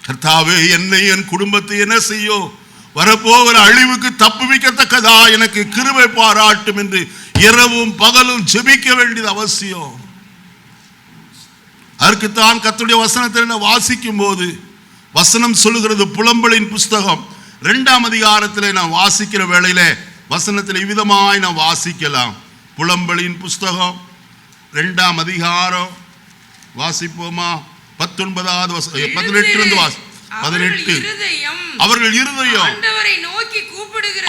S1: கர்த்தாவே, என்னை என் குடும்பத்தை என்ன செய்யும்? வரப்போகிற அழிவுக்கு தப்புவிக்கத்தக்கதா எனக்கு கிருபை பாராட்டும் என்று இரவும் பகலும் ஜெபிக்க வேண்டியது அவசியம். அதற்குத்தான் கர்த்தருடைய வசனத்தில் வாசிக்கும் போது வசனம் சொல்லுகிறது, புலம்பலின் புஸ்தகம் 2ஆம் அதிகாரத்தில் நான் வாசிக்கிற வேளையில வசனத்தில் விதமாய் நான் வாசிக்கலாம். புலம்பலின் புஸ்தகம் 2ஆம் அதிகாரம் வாசிப்போமா? 19வது 18 அவர்கள் இருதயம்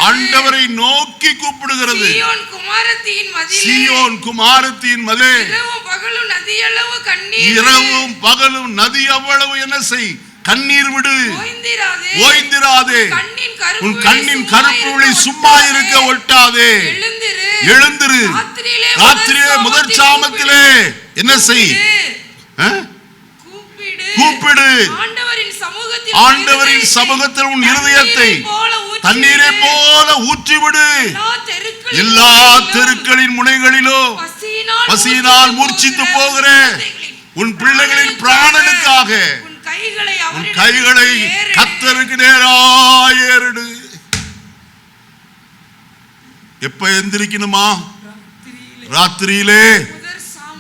S1: ஆண்டவரை நோக்கி கூப்பிடுகிறது. சீயோன் குமாரத்தின் மதிலே இரவும் பகலும் நதி அவ்வளவு என்ன செய்? கண்ணீர் விடு, ஓய்ந்திராதே. உன் கண்ணின் கருப்பு ஒளி சும்மா இருக்க ஒட்டாதே. எழுந்திரு, ராத்திரியே முதற் சாமத்திலே என்ன செய்? கூப்பிடு. ஆண்டவரின் சமூகத்தில் உன் இருதயத்தை தண்ணீரை போல ஊற்றிவிடு. எல்லா தெருக்களின் முனைகளிலும் பசியினால் மூர்ச்சித்து போகிற உன் பிள்ளைகளின் பிராணனுக்காக உன் கைகளை கர்த்தருக்கு நேராய் ஏறிடு. எப்ப எந்திரிக்கணுமா? ராத்திரியிலே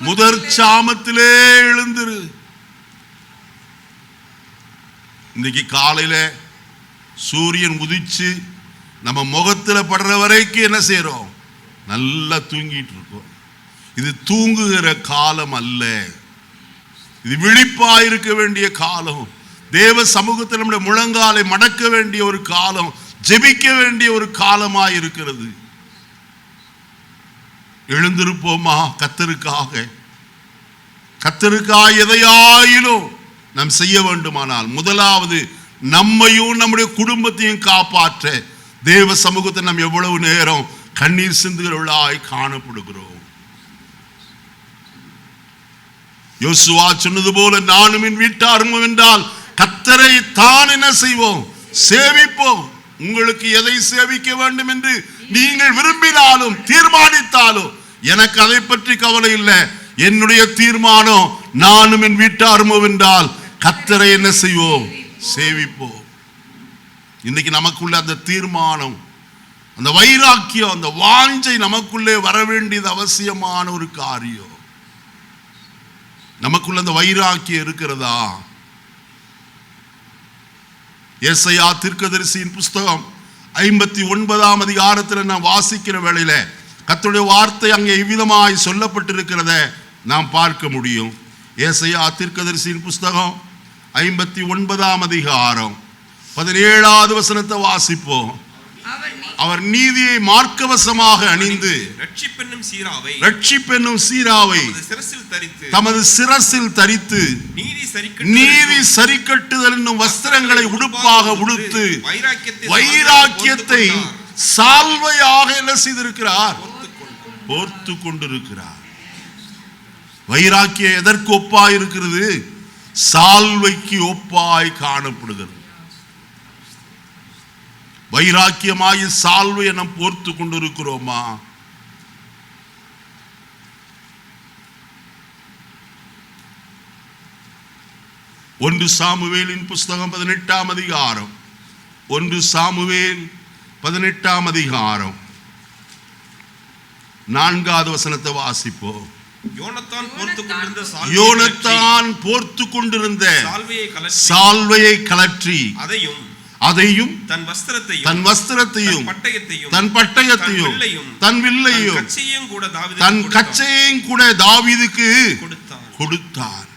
S1: முதற் சாமத்திலே எழுந்திரு. இன்னைக்கு காலையில சூரியன் உதிச்சு நம்ம முகத்துல படுற வரைக்கும் என்ன செய்யறோம்? நல்லா தூங்கிட்டு இருக்கோம். இது தூங்குகிற காலம் அல்ல, இது விழிப்பாயிருக்க வேண்டிய காலம். தேவ சமூகத்தில் நம்முடைய முழங்காலை மடக்க வேண்டிய ஒரு காலம், ஜெபிக்க வேண்டிய ஒரு காலமாய் இருக்கிறது. எழுந்திருப்போமா? கர்த்தருக்காக எதையாயிலும் நாம் செய்ய வேண்டுமானால் முதலாவது நம்மையும் நம்முடைய குடும்பத்தையும் காப்பாற்ற தேவ சமூகத்தை நாம் எவ்வளவு நேரம் கண்ணீர் சிந்துகிறவர்களாய் காணப்படுகிறோம். யோசுவா சொன்னது போல நானும் என் வீட்டாரும் என்றால் கர்த்தரை தான் என்ன செய்வோம்? சேவிப்போம். உங்களுக்கு எதை சேவிக்க வேண்டும் என்று நீங்கள் விரும்பினாலும் தீர்மானித்தாலும் எனக்கு அதை பற்றி கவலை இல்லை. என்னுடைய தீர்மானம் நானும் என் வீட்டாரும் என்றால் கர்த்தரை என்ன செய்வோம்? சேவிப்போம். இன்னைக்கு நமக்குள்ள அந்த தீர்மானம், அந்த வைராக்கியம், அந்த வாஞ்சை நமக்குள்ளே வர வேண்டியது அவசியமான ஒரு காரியம். நமக்குள்ள அந்த வைராக்கியம் இருக்கிறதா? ஏசாயா தீர்க்கதரிசியின் புஸ்தகம் 59ஆம் அதிகாரத்தில் நான் வாசிக்கிற வேளையில கர்த்தருடைய வார்த்தை அங்கே இவ்விதமாய் சொல்லப்பட்டிருக்கிறத நாம் பார்க்க முடியும். ஏசாயா தீர்க்கதரிசியின் புஸ்தகம் 59ஆம் அதிகாரம் 17வது வசனத்தை வாசிப்போம். அவர் நீதியை மார்க்கவசமாக அணிந்து ரட்சிப்பென்னும் சீராவை தமது சிரசில் தரித்து நீதி சரிக்கட்டுதல் என்னும் வஸ்திரங்களை உடுப்பாக உடுத்து வைராக்கியத்தை சால்வையாக என்ன செய்திருக்கிறார்? போர்த்து கொண்டிருக்கிறார். வைராக்கியம் எதற்கு ஒப்பாய் இருக்கிறது? சால்வைக்கு ஒப்பாய் காணப்படுகிறது. வைராக்கியமாய் சால்வை நாம் போர்த்து கொண்டிருக்கிறோமா? ஒன்று சாமுவேலின் புஸ்தகம் 18ஆம் அதிகாரம் 1 சாமுவேல் 18ஆம் அதிகாரம் 4வது வசனத்தை வாசிப்போம். யோனத்தான் போர்த்து கொண்டிருந்த சால்வையை கலற்றி அதையும் தன் வஸ்திரத்தையும் தன் பட்டயத்தையும் தன் வில்லையும் தன் கச்சையையும் கூட தாவீதுக்கு கொடுத்தான்.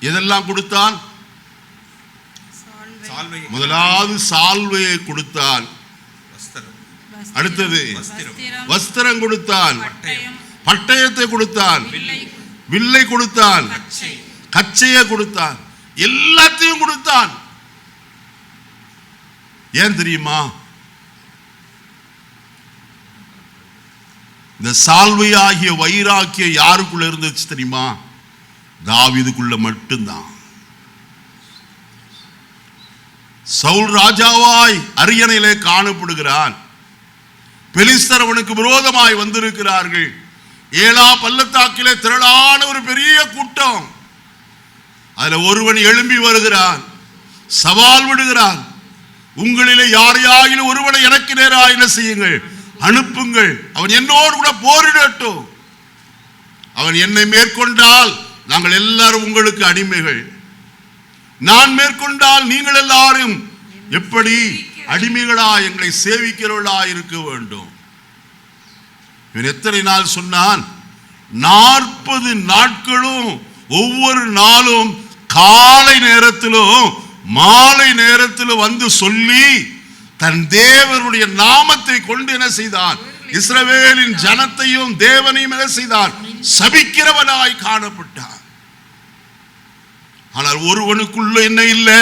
S1: எதெல்லாம் கொடுத்தான்? முதலாவது சால்வையை கொடுத்தான். அடுத்தது வஸ்திரம் கொடுத்தான், பட்டயத்தை கொடுத்தான், வில்லை கொடுத்தான், கச்சையை கொடுத்தான், எல்லாத்தையும் கொடுத்தான். ஏன் தெரியுமா? இந்த சால்வையாகிய வைராக்கியம் யாருக்குள்ள இருந்துச்சு தெரியுமா? தாவீதுக்குள்ள மட்டும்தான். சவுல் ராஜாவாய் அரியணையிலே காணப்படுகிறான். பெலிஸ்தர் அவனுக்கு விரோதமாய் வந்திருக்கிறார்கள். ஏலா பள்ளத்தாக்கிலே திரளான ஒரு பெரிய கூட்டம். அதுல ஒருவன் எழும்பி வருகிறான், சவால் விடுகிறான். உங்களிலே யாரையாயிலும் ஒருவனை எனக்கு நேராக என்ன செய்யுங்கள்? அனுப்புங்கள். அவன் என்னோடு கூட போரிடட்டும். அவன் என்னை மேற்கொண்டால் நாங்கள் எல்லாரும் உங்களுக்கு அடிமைகள், நான் மேற்கொண்டால் நீங்கள் எல்லாரும் எப்படி அடிமைகளா எங்களை சேவிக்கிறவர்களா இருக்க வேண்டும். இவன் எத்தனை நாள் சொன்னான்? 40 நாட்களும் ஒவ்வொரு நாளும் காலை நேரத்திலும் மாலை நேரத்திலும் வந்து சொல்லி தன் தேவனுடைய நாமத்தை கொண்டு என்ன செய்தான்? இஸ்ரவேலின் ஜனத்தையும் தேவனையும் என்ன செய்தான்? சபிக்கிறவனாய் காணப்பட்டான். ஆனால் ஒருவனுக்குள்ள என்ன இல்லை?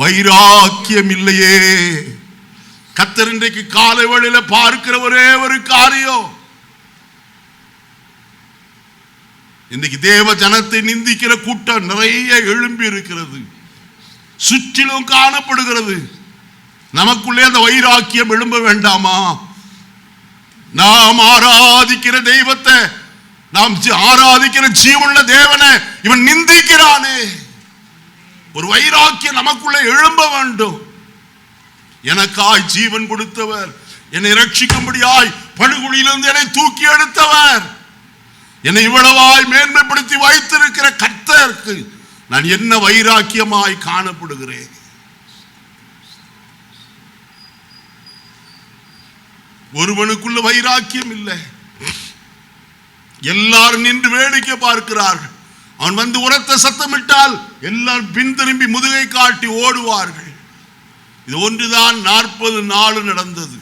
S1: வைராக்கியம் இல்லையே. கர்த்தர் இன்றைக்கு காலை வேளையில பார்க்கிற ஒரே ஒரு காரியம், இன்னைக்கு தேவ ஜனத்தை நிந்திக்கிற கூட்டம் நிறைய எழும்பி இருக்கிறது, சுற்றிலும் காணப்படுகிறது. நமக்குள்ளே அந்த வைராக்கியம் எழும்ப வேண்டாமா? நாம் ஆராதிக்கிற தெய்வத்தை, நாம் ஆராதிக்கிற ஜீவனுள்ள தேவனை இவன் நிந்திக்கிறானே. ஒரு வைராக்கியம் நமக்குள்ளே எழும்ப வேண்டும். எனக்காய் ஜீவன் கொடுத்தவர், என்னை ரட்சிக்கும்படியாய் படுகுழியிலிருந்து என்னை தூக்கி எடுத்தவர், என்னை இவ்வளவாய் மேன்மைப்படுத்தி வைத்திருக்கிற கர்த்தருக்கு நான் என்ன வைராக்கியமாய் காணப்படுகிறேன். ஒருவனுக்குள்ள வைராக்கியம் இல்லை. எல்லாரும் நின்று வேடிக்கை பார்க்கிறார்கள். அவன் வந்து உரத்த சத்தமிட்டால் எல்லாரும் பின் திரும்பி முதுகை காட்டி ஓடுவார்கள். இது ஒன்றுதான் 40 நாள் நடந்தது.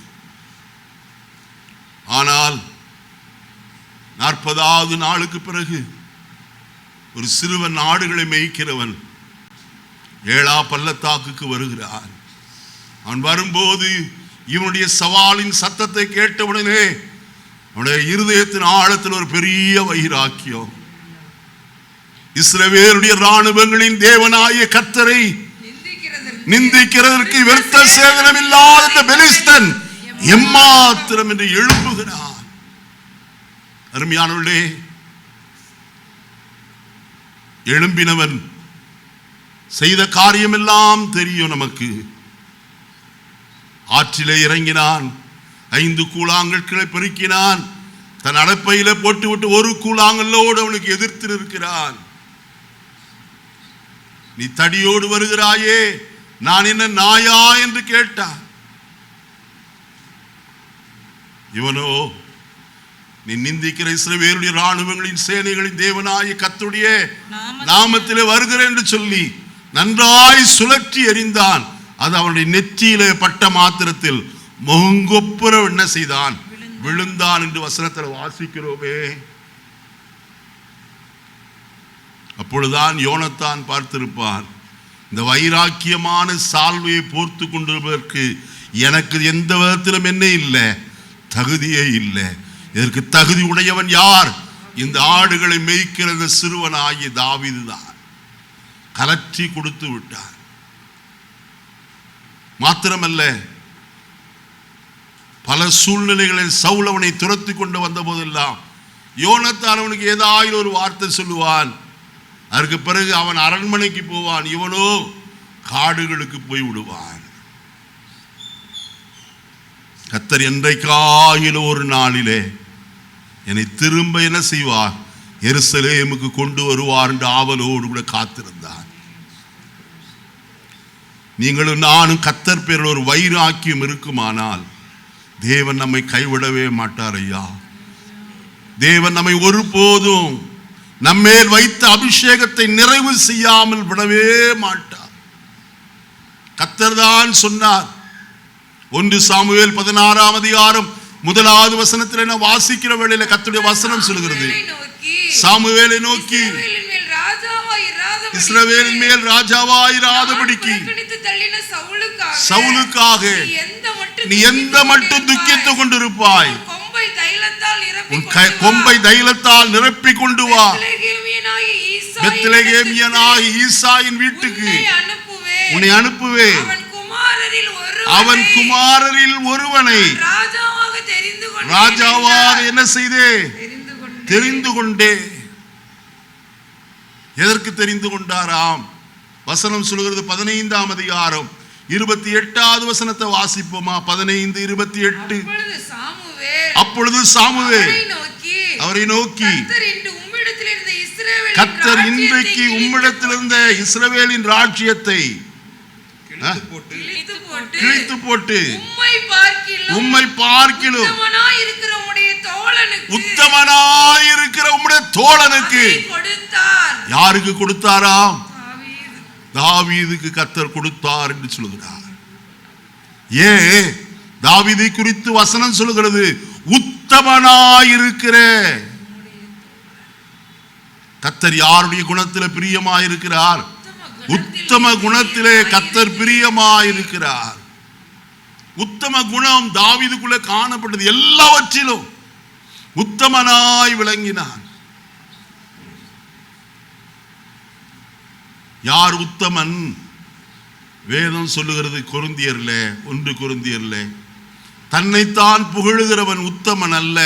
S1: ஆனால் 40வது நாளுக்கு பிறகு ஒரு சிறுவன் ஆடுகளை மேய்க்கிறவன் ஏழா பள்ளத்தாக்குக்கு வருகிறான். அவன் வரும்போது இவனுடைய சவாலின் சத்தத்தை கேட்டவுடனே அவனுடைய இருதயத்தின் ஆழத்தில் ஒரு பெரிய வைராக்கியம். இஸ்ரவேலுடைய ராணுவங்களின் தேவனாகிய கர்த்தரை நிந்திக்கிறதற்கு விருத்த சேதனம் இல்லாத பெலிஸ்தன் எம்மாத்திரம் என்று எழுப்புகிறான். அருமையானவர்களே, எழும்பினவன் செய்த காரியம் எல்லாம் தெரியும் நமக்கு. ஆற்றிலே இறங்கினான், 5 கூழாங்கற்களை பெருக்கினான், தன் அடப்பையில போட்டுவிட்டு ஒரு கூழாங்கல்லோடு அவனுக்கு எதிர்த்து நிற்கிறான். நீ தடியோடு வருகிறாயே, நான் என்ன நாயா என்று கேட்டான். இவனோ, நீ நிந்திக்கிற இஸ்ரவேலுடைய ராணுவங்களின் சேனைகளின் தேவனாய கர்த்தருடைய நாமத்திலே வருகிறேன் என்று சொல்லி நன்றாய் சுழற்றி எறிந்தான். அது அவனுடைய நெற்றியிலே பட்ட மாத்திரத்தில் முகங்கொப்புற என்ன செய்தான்? விழுந்தான் என்று வசனத்தில் வாசிக்கிறோமே. அப்பொழுதுதான் யோனத்தான் பார்த்திருப்பான், இந்த வைராக்கியமான சால்வையை போர்த்து கொண்டிருப்பதற்கு எனக்கு எந்த விதத்திலும் என்ன இல்லை, தகுதியே இல்லை. இதற்கு தகுதி உடையவன் யார்? இந்த ஆடுகளை மேய்க்கிற சிறுவனாகிய தாவீது தான். கலற்றி கொடுத்து விட்டார். மாத்திரமல்ல, பல சூழ்நிலைகளில் சவுல் அவனை துரத்தி கொண்டு வந்த போதெல்லாம் யோனத்தான் அவனுக்கு ஏதாவது ஒரு வார்த்தை சொல்லுவான். அதற்கு பிறகு அவன் அரண்மனைக்கு போவான், இவனோ காடுகளுக்கு போய் விடுவான். கர்த்தர் என்றைக்காயிலும் ஒரு நாளிலே என்னை திரும்ப என்ன செய்வார்? எருசலேமுக்கு கொண்டு வருவார் என்று ஆவலோடு கூட காத்திருந்தார். நீங்களும் நானும் கர்த்தர் பேரில் ஒரு வைராக்கியம் இருக்குமானால் தேவன் நம்மை கைவிடவே மாட்டார் ஐயா. தேவன் நம்மை ஒருபோதும் நம்மேல் வைத்த அபிஷேகத்தை நிறைவு செய்யாமல் விடவே மாட்டார். கர்த்தர் தான் சொன்னார். 1 சாமுவேல் 16ஆம் அதிகாரம் 1வது வசனத்தில் நான் வாசிக்கிற வேளையில கர்த்தருடைய வசனம் சொல்கிறது, சாமுவேலை நோக்கி இஸ்ரவேலின் மேல் ராஜாவாயிராதபடிக்கு சவுலுக்காக நீ எந்த மட்டும் துக்கித்துக் கொண்டிருப்பாய்? உன் கொம்பை தைலத்தால் நிரப்பிக் கொண்டு வா. பெத்லெகேமியனாகிய ஈசாயின் வீட்டுக்கு உன்னை அனுப்புவேன். அவன் குமாரரில் ஒருவனை ராஜாவாக என்ன செய்தே? தெரிந்து கொண்டே. எதற்கு தெரிந்து கொண்டாராம்? வசனம் சொல்கிறது 15ஆம் அதிகாரம் 28வது வசனத்தை வாசிப்போமா? 15:28. அப்பொழுது சாமுவேல் அவரை நோக்கி, கர்த்தர் இன்றைக்கு உம்மிடத்திலிருந்த இஸ்ரவேலின் ராஜ்யத்தை கிழித்து போட்டு உம்மை பார்க்கிலும் உத்தமனாயிருக்கிற உம்முடைய தோழனுக்கு யாருக்கு கொடுத்தாராம்? தாவீதுக்கு கர்த்தர் கொடுத்தார் என்று சொல்கிறார். ஏன் தாவீதை குறித்து வசனம் சொல்கிறது? உத்தமனாயிருக்கிற கர்த்தர் யாருடைய குணத்திலே பிரியமாயிருக்கிறார்? உத்தம குணத்திலே கர்த்தர் பிரியமாயிருக்கிறார். உத்தம குணம் தாவீதுக்குள்ளே காணப்பட்டது. எல்லாவற்றிலும் உத்தமனாய் விளங்கினான். யார் உத்தமன்? வேதம் சொல்லுகிறது கொரிந்தியர்ல 1 கொரிந்தியர்ல, தன்னைத்தான் புகழுகிறவன் உத்தமன் அல்ல,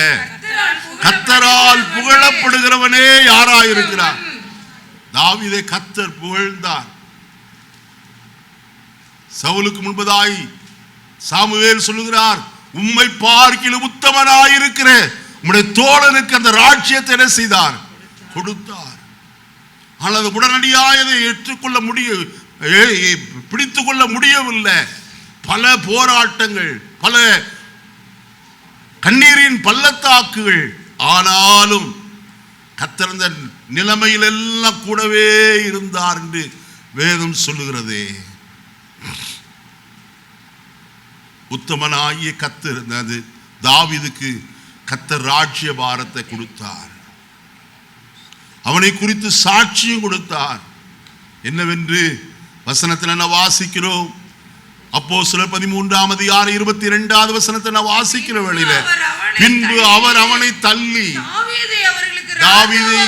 S1: கர்த்தரால் புகழப்படுகிறவனே யாராயிருக்கிறார். தாவீதை கர்த்தர் புகழ்ந்தார். சவுலுக்கு முன்பதாய் சாமுவேல் சொல்லுகிறார், உம்மை பார்க்கிலும் உத்தமனாயிருக்கிற உம்முடைய தோழனுக்கு அந்த ராஜ்யத்தை என்ன செய்தார்? கொடுத்தார். ஆனால் அது உடனடியாக அதை ஏற்றுக்கொள்ள பிடித்துக் கொள்ள முடியவில்லை. பல போராட்டங்கள், பல கண்ணீரின் பள்ளத்தாக்குகள். ஆனாலும் கர்த்தர் அந்த நிலைமையில் எல்லாம் கூடவே இருந்தார் என்று வேதம் சொல்லுகிறதே. உத்தமனாகிய கர்த்தர் தாவீதுக்கு கர்த்தர் ராஜ்ய பாரத்தை கொடுத்தார். அவனை குறித்து சாட்சியும் கொடுத்தார். என்னவென்று வசனத்தில் என்ன வாசிக்கிறோம்? அப்போஸ்தலர் 13ஆம் அதிகாரம் 22வது வசனத்தை நான் வாசிக்கிற வேளையில, பின்பு அவர் அவனை தள்ளி தாவீதை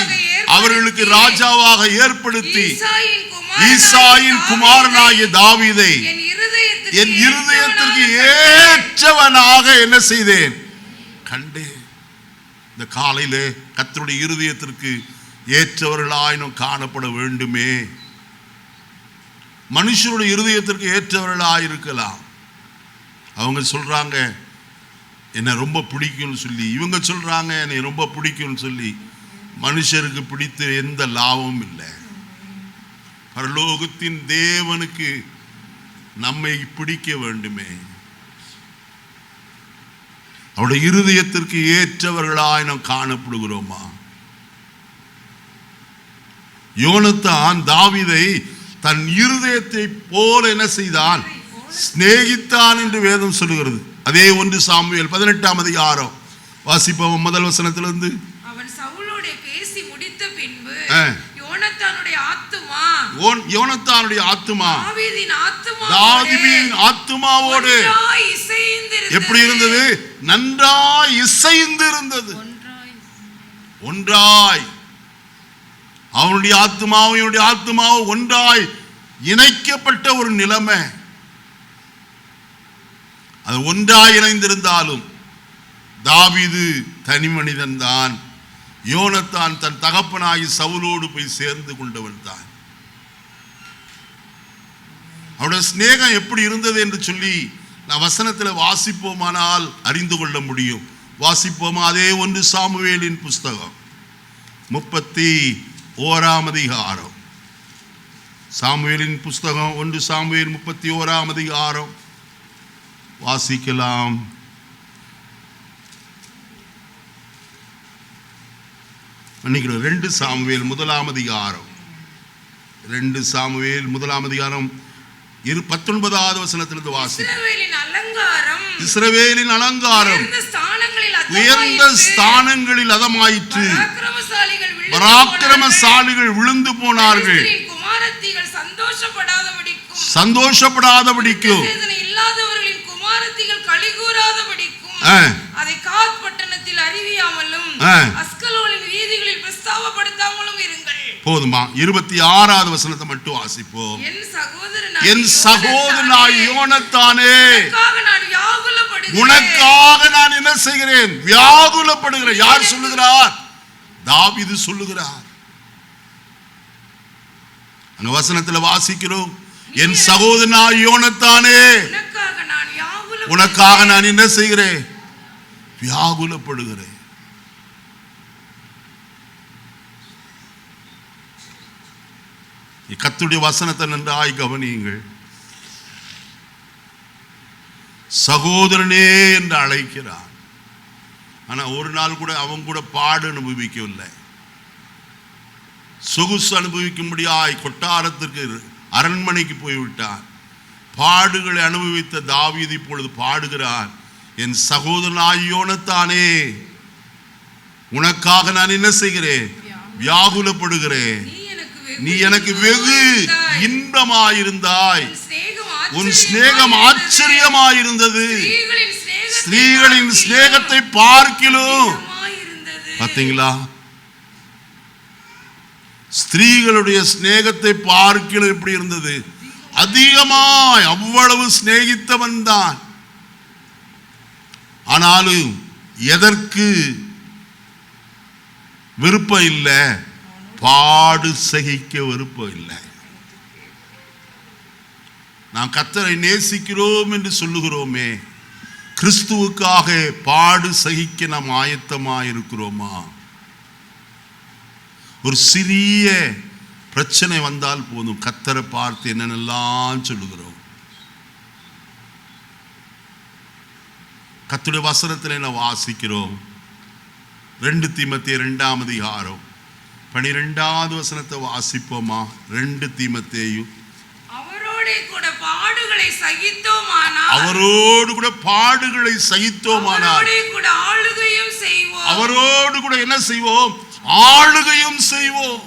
S1: அவர்களுக்கு ராஜாவாக ஏற்படுத்தி ஈசாயின் குமாரனாகிய தாவீதை என் இருதயத்திற்கு ஏற்றவனாக என்ன செய்தேன்? கண்டேன். இந்த காலையிலே கர்த்தருடைய இருதயத்திற்கு ஏற்றவர்களாய் நாம் காணப்பட வேண்டுமே. மனுஷருடைய இருதயத்திற்கு ஏற்றவர்களாக இருக்கலாம். அவங்க சொல்றாங்க என்னை ரொம்ப பிடிக்கும்னு சொல்லி, இவங்க சொல்றாங்க என்னை ரொம்ப பிடிக்கும்னு சொல்லி. மனுஷருக்கு பிடித்த எந்த லாபமும் இல்லை. பரலோகத்தின் தேவனுக்கு நம்மை பிடிக்க வேண்டுமே. அவருடைய இருதயத்திற்கு ஏற்றவர்களாய் நாம் காணப்படுகிறோமா? யோனத்தான் தாவீதை தன் இருதயத்தை போல என்ன செய்தான்? சிநேகித்தான் என்று வேதம் சொல்லுகிறது. அதே 1 சாமுவேல் 18ஆம் அதிகாரம் வாசிப்போம் முதல் வசனத்திலிருந்து.
S2: அவன் சவுலோடு பேசி முடித்த பின்பு யோனத்தானுடைய ஆத்துமா தாவீதின் ஆத்துமாவோடு எப்படி இருந்தது? நன்றாய் இசைந்து இருந்தது. ஒன்றாய் அவனுடைய ஆத்துமாவும் இவனுடைய ஆத்துமாவும் ஒன்றாய் இணைக்கப்பட்ட ஒரு நிலைமை. அது ஒன்றாய் இணைந்திருந்தாலும் தாவீது தனி மனிதன் தான். யோனத்தான் தன் தகப்பனாகி சவுலோடு போய் சேர்ந்து கொண்டவன் தான். அவருடைய சிநேகம் எப்படி இருந்தது என்று சொல்லி நான் வசனத்தில் வாசிப்போமானால் அறிந்து கொள்ள முடியும். வாசிப்போமா? அதே 1 சாமுவேலின் புஸ்தகம் 31ஆம் அதிகாரம். சாமுவேலின் புஸ்தகம் 1 சாமுவேல் 31ஆம் அதிகாரம் வாசிக்கலாம். மன்னிக்கிறோம், 2 சாமுவேல் 1ஆம் அதிகாரம். 2 சாமுவேல் 1ஆம் அதிகாரம் 19வது வசனத்திலிருந்து வாசி. இஸ்ரவேலின் அலங்காரம் உயர்ந்த ஸ்தானங்களில் அதமாயிற்று. பராக்கிரமசாலிகள் விழுந்து போனார்கள். சந்தோஷப்படாதபடிக்கும் இல்லாதவர்களின் குமாரத்திகள் களிகூராதபடிக்கும் அதை காத் பட்டணத்தில் அறிவியாமலும் அஸ்கலோனின் வீதிகளில் பிரஸ்தாபப்படுத்தாமலும் இருங்கள்.
S1: போதுமா? 26வது வசனத்தை மட்டும் வாசிப்போம். என் சகோதரனாய் யோனத்தானே, உனக்காக நான் என்ன செய்கிறேன்? வியாகுலப்படுகிறேன். யார் சொல்லுகிறார்? தாவீது சொல்லுகிறார். அங்க வசனத்தில் வாசிக்கிறோம், என் சகோதரனாய் யோனத்தானே, உனக்காக நான் என்ன செய்கிறேன்? வியாகுலப்படுகிறேன். கர்த்தருடைய வசனத்தை நன்றாய் கவனியுங்கள். சகோதரனே என்று அழைக்கிறார். ஆனா ஒரு நாள் கூட அவன் கூட பாடு அனுபவிக்கவில்லை. சொகுசு அனுபவிக்கும்படியாய் கொட்டாரத்திற்கு அரண்மனைக்கு போய்விட்டான். பாடுகளை அனுபவித்த தாவீது இப்பொழுது பாடுகிறான், என் சகோதரனாய் யோனத்தானே, உனக்காக நான் என்ன செய்கிறேன்? வியாகுலப்படுகிறேன். நீ எனக்கு வெகு இன்பமாயிருந்தாய். உன் சிநேகம் ஆச்சரியமாயிருந்தது. ஸ்திரீகளின் சிநேகத்தை பார்க்கிலும். பார்த்தீங்களா? ஸ்திரீகளுடைய சிநேகத்தை பார்க்கிலும் எப்படி இருந்தது? அதிகமாய் அவ்வளவு சிநேகித்தவன் தான். ஆனாலும் எதற்கு விருப்பம் இல்லை? பாடு சகிக்க விருப்பம் இல்லை. நாம் கர்த்தரை நேசிக்கிறோம் என்று சொல்லுகிறோமே, கிறிஸ்துவுக்காக பாடு சகிக்க நாம் ஆயத்தமாக இருக்கிறோமா? ஒரு சிறிய பிரச்சனை வந்தால் போதும், கர்த்தரை பார்த்து என்னென்னலாம் சொல்லுகிறோம். கர்த்தருடைய வசனத்தில் என்ன வாசிக்கிறோம்? 2 தீமோத்தேயு 2ஆம் அதிகாரம் 12வது வசனத்தை வாசிப்போமா? 2 தீமோத்தேயு.
S3: அவரோடு கூட பாடுகளை சகித்தோமானால்,
S1: அவரோடு கூட பாடுகளை சகித்தோமானால்,
S3: அவரோடு கூட ஆளுகையும் செய்வோம்.
S1: அவரோடு கூட என்ன செய்வோம்? ஆளுகையும் செய்வோம்.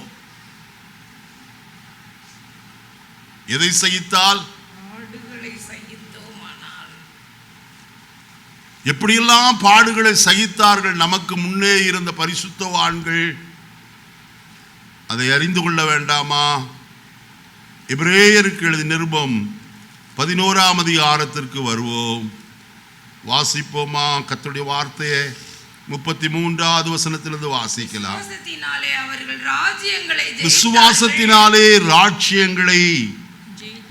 S1: எதை சகித்தால்?
S3: பாடுகளை சகித்தோமானால்.
S1: எப்படியெல்லாம் பாடுகளை சகித்தார்கள் நமக்கு முன்னே இருந்த பரிசுத்தவான்கள், அதை அறிந்து கொள்ள வேண்டாமா? எபிரேயருக்கு எழுதிய நிருபம் 11ஆம் அதிகாரத்திற்கு வருவோம். வாசிப்போமா? கர்த்தருடைய வார்த்தையை 33வது வசனத்திலிருந்து வாசிக்கலாம்.
S3: விசுவாசத்தினாலே அவர்கள் ராஜ்யங்களை ஜெயித்தார்கள்.
S1: விசுவாசத்தினாலே ராஜ்யங்களை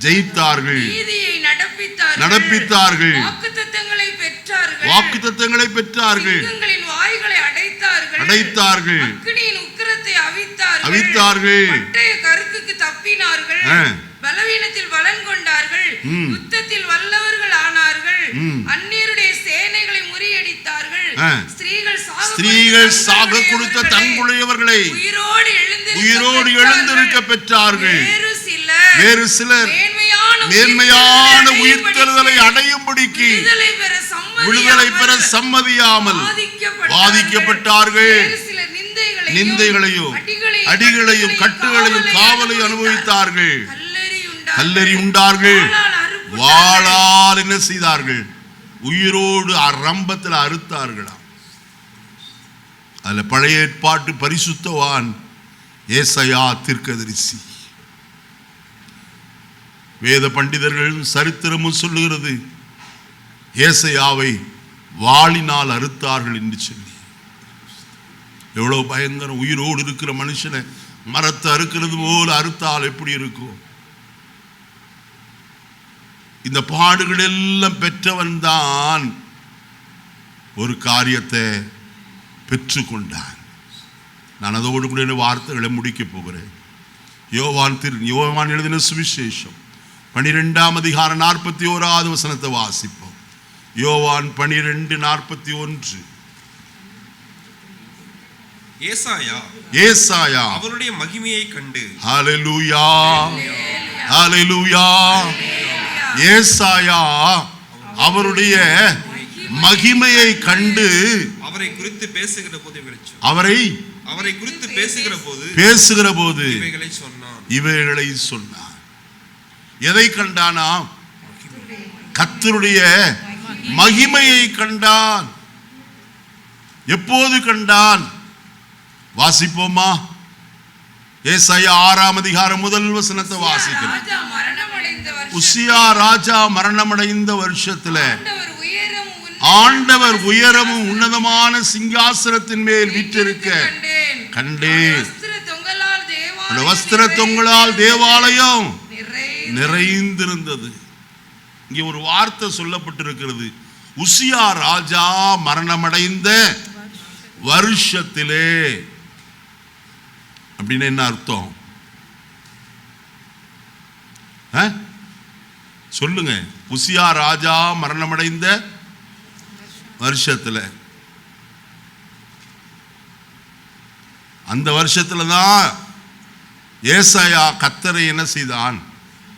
S1: ஜெயித்தார்கள்,
S3: நீதியை
S1: நடப்பித்தார்கள்,
S3: வாக்குத்தத்தங்களை பெற்றார்கள்,
S1: வாக்குத்தத்தங்களை பெற்றார்கள்,
S3: சிங்கங்களின் வாய்களை
S1: அடைத்தார்கள்,
S3: அக்கினியின் உக்கிரத்தை
S1: அவித்தார்கள்,
S3: பட்டய கருக்குக்கு தப்பினார்கள், பலவீனத்தில் பலன் கொண்டார்கள், யுத்தத்தில் வல்லவர்கள் ஆனார்கள், அந்நியருடைய சேனைகளை முறியடித்தார்கள், ஸ்திரீகள் சாக கொடுத்த தங்களுடையவர்களை உயிரோடு எழுந்திருக்க பெற்றார்கள். வேறு சிலர் மேன்மையான உயிர்த்தெழுதலை அடையும்படிக்கு விடுதலை பெற சம்மதியாமல் பாதிக்கப்பட்டார்கள். நிந்தைகளையும் அடிகளையும் கட்டுகளையும் காவலையும் அனுபவித்தார்கள். கல்லெறி உண்டார்கள். வாளால் என்ன செய்தார்கள்? உயிரோடு ரம்பத்தில் அறுத்தார்களாம். அதுல பழைய ஏற்பாட்டு பரிசுத்தவான் ஏசாயா தீர்க்கதரிசி. வேத பண்டிதர்கள் சரித்திரமும் சொல்லுகிறது, ஏசாயாவை வாளினால் அறுத்தார்கள் என்று சொல்லி. எவ்வளவு பயங்கரம்! உயிரோடு இருக்கிற மனுஷனை மரத்தை அறுக்கிறது போல அறுத்தால் எப்படி இருக்கும்? இந்த பாடுகள் எல்லாம் பெற்றவன் தான் ஒரு காரியத்தை பெற்றுக்கொண்டான். நான் அதோடு கூட வார்த்தைகளை முடிக்க போகிறேன். யோவான் எழுதின சுவிசேஷம் 12ஆம் அதிகாரம் 41வது வசனத்தை வாசிப்போம். யோவான் 12:41. ஏசாயா
S4: அவருடைய மகிமையை கண்டு,
S1: ஹல்லேலூயா ஹல்லேலூயா, ஏசாயா அவருடைய மகிமையை கண்டு
S4: அவரை குறித்து பேசுகிற போது இவைகளை சொன்னார். எதை கண்டானா?
S1: கர்த்தருடைய மகிமையை கண்டான். எப்போது கண்டான்? வாசிப்போமா? ஏசாயா 6ஆம் அதிகாரம் 1 வசனத்தை வாசிக்கிறோம். உசியா ராஜா மரணமடைந்த வருஷத்துல ஆண்டவர் உயரமும் உன்னதமான சிங்காசனத்தின் மேல் வீற்றிருக்க கண்டேன். வஸ்திர தொங்கலால் தேவாலயம் நிறைந்திருந்தது. இங்கே ஒரு வார்த்தை சொல்லப்பட்டிருக்கிறது, உசியா ராஜா மரணமடைந்த வருஷத்திலே. அப்படின்னு என்ன அர்த்தம்? சொல்லுங்க. உசியா ராஜா மரணமடைந்த வருஷத்துல, அந்த வருஷத்துல தான் ஏசாயா கர்த்தரை என்ன செய்தான்?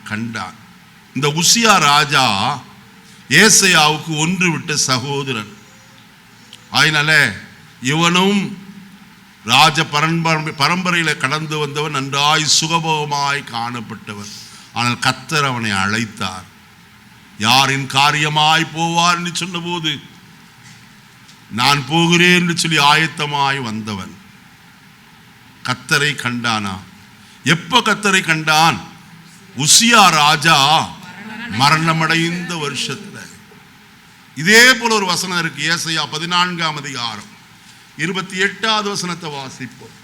S1: கண்டான். இந்த உசியா ராஜா ஏசாயாவுக்கு ஒன்று விட்ட சகோதரன். அதனால இவனும் ராஜ பரம்பரையில கடந்து வந்தவன், நன்றாய் சுகபோகமாய் காணப்பட்டவன். ஆனால் கர்த்தர் அவனை அழைத்தார். யாரின் காரியமாய் போவார் என்று சொன்னபோது நான் போகிறேன் என்று சொல்லி ஆயத்தமாய் வந்தவன் கர்த்தரை கண்டானா? எப்ப கர்த்தரை கண்டான்?
S3: உசியா ராஜா மரணமடைந்த வருஷத்துல. இதே போல ஒரு வசனம் இருக்கு. ஏசாயா 14ஆம் அதிகாரம் 28வது வசனத்தை வாசிப்போம்.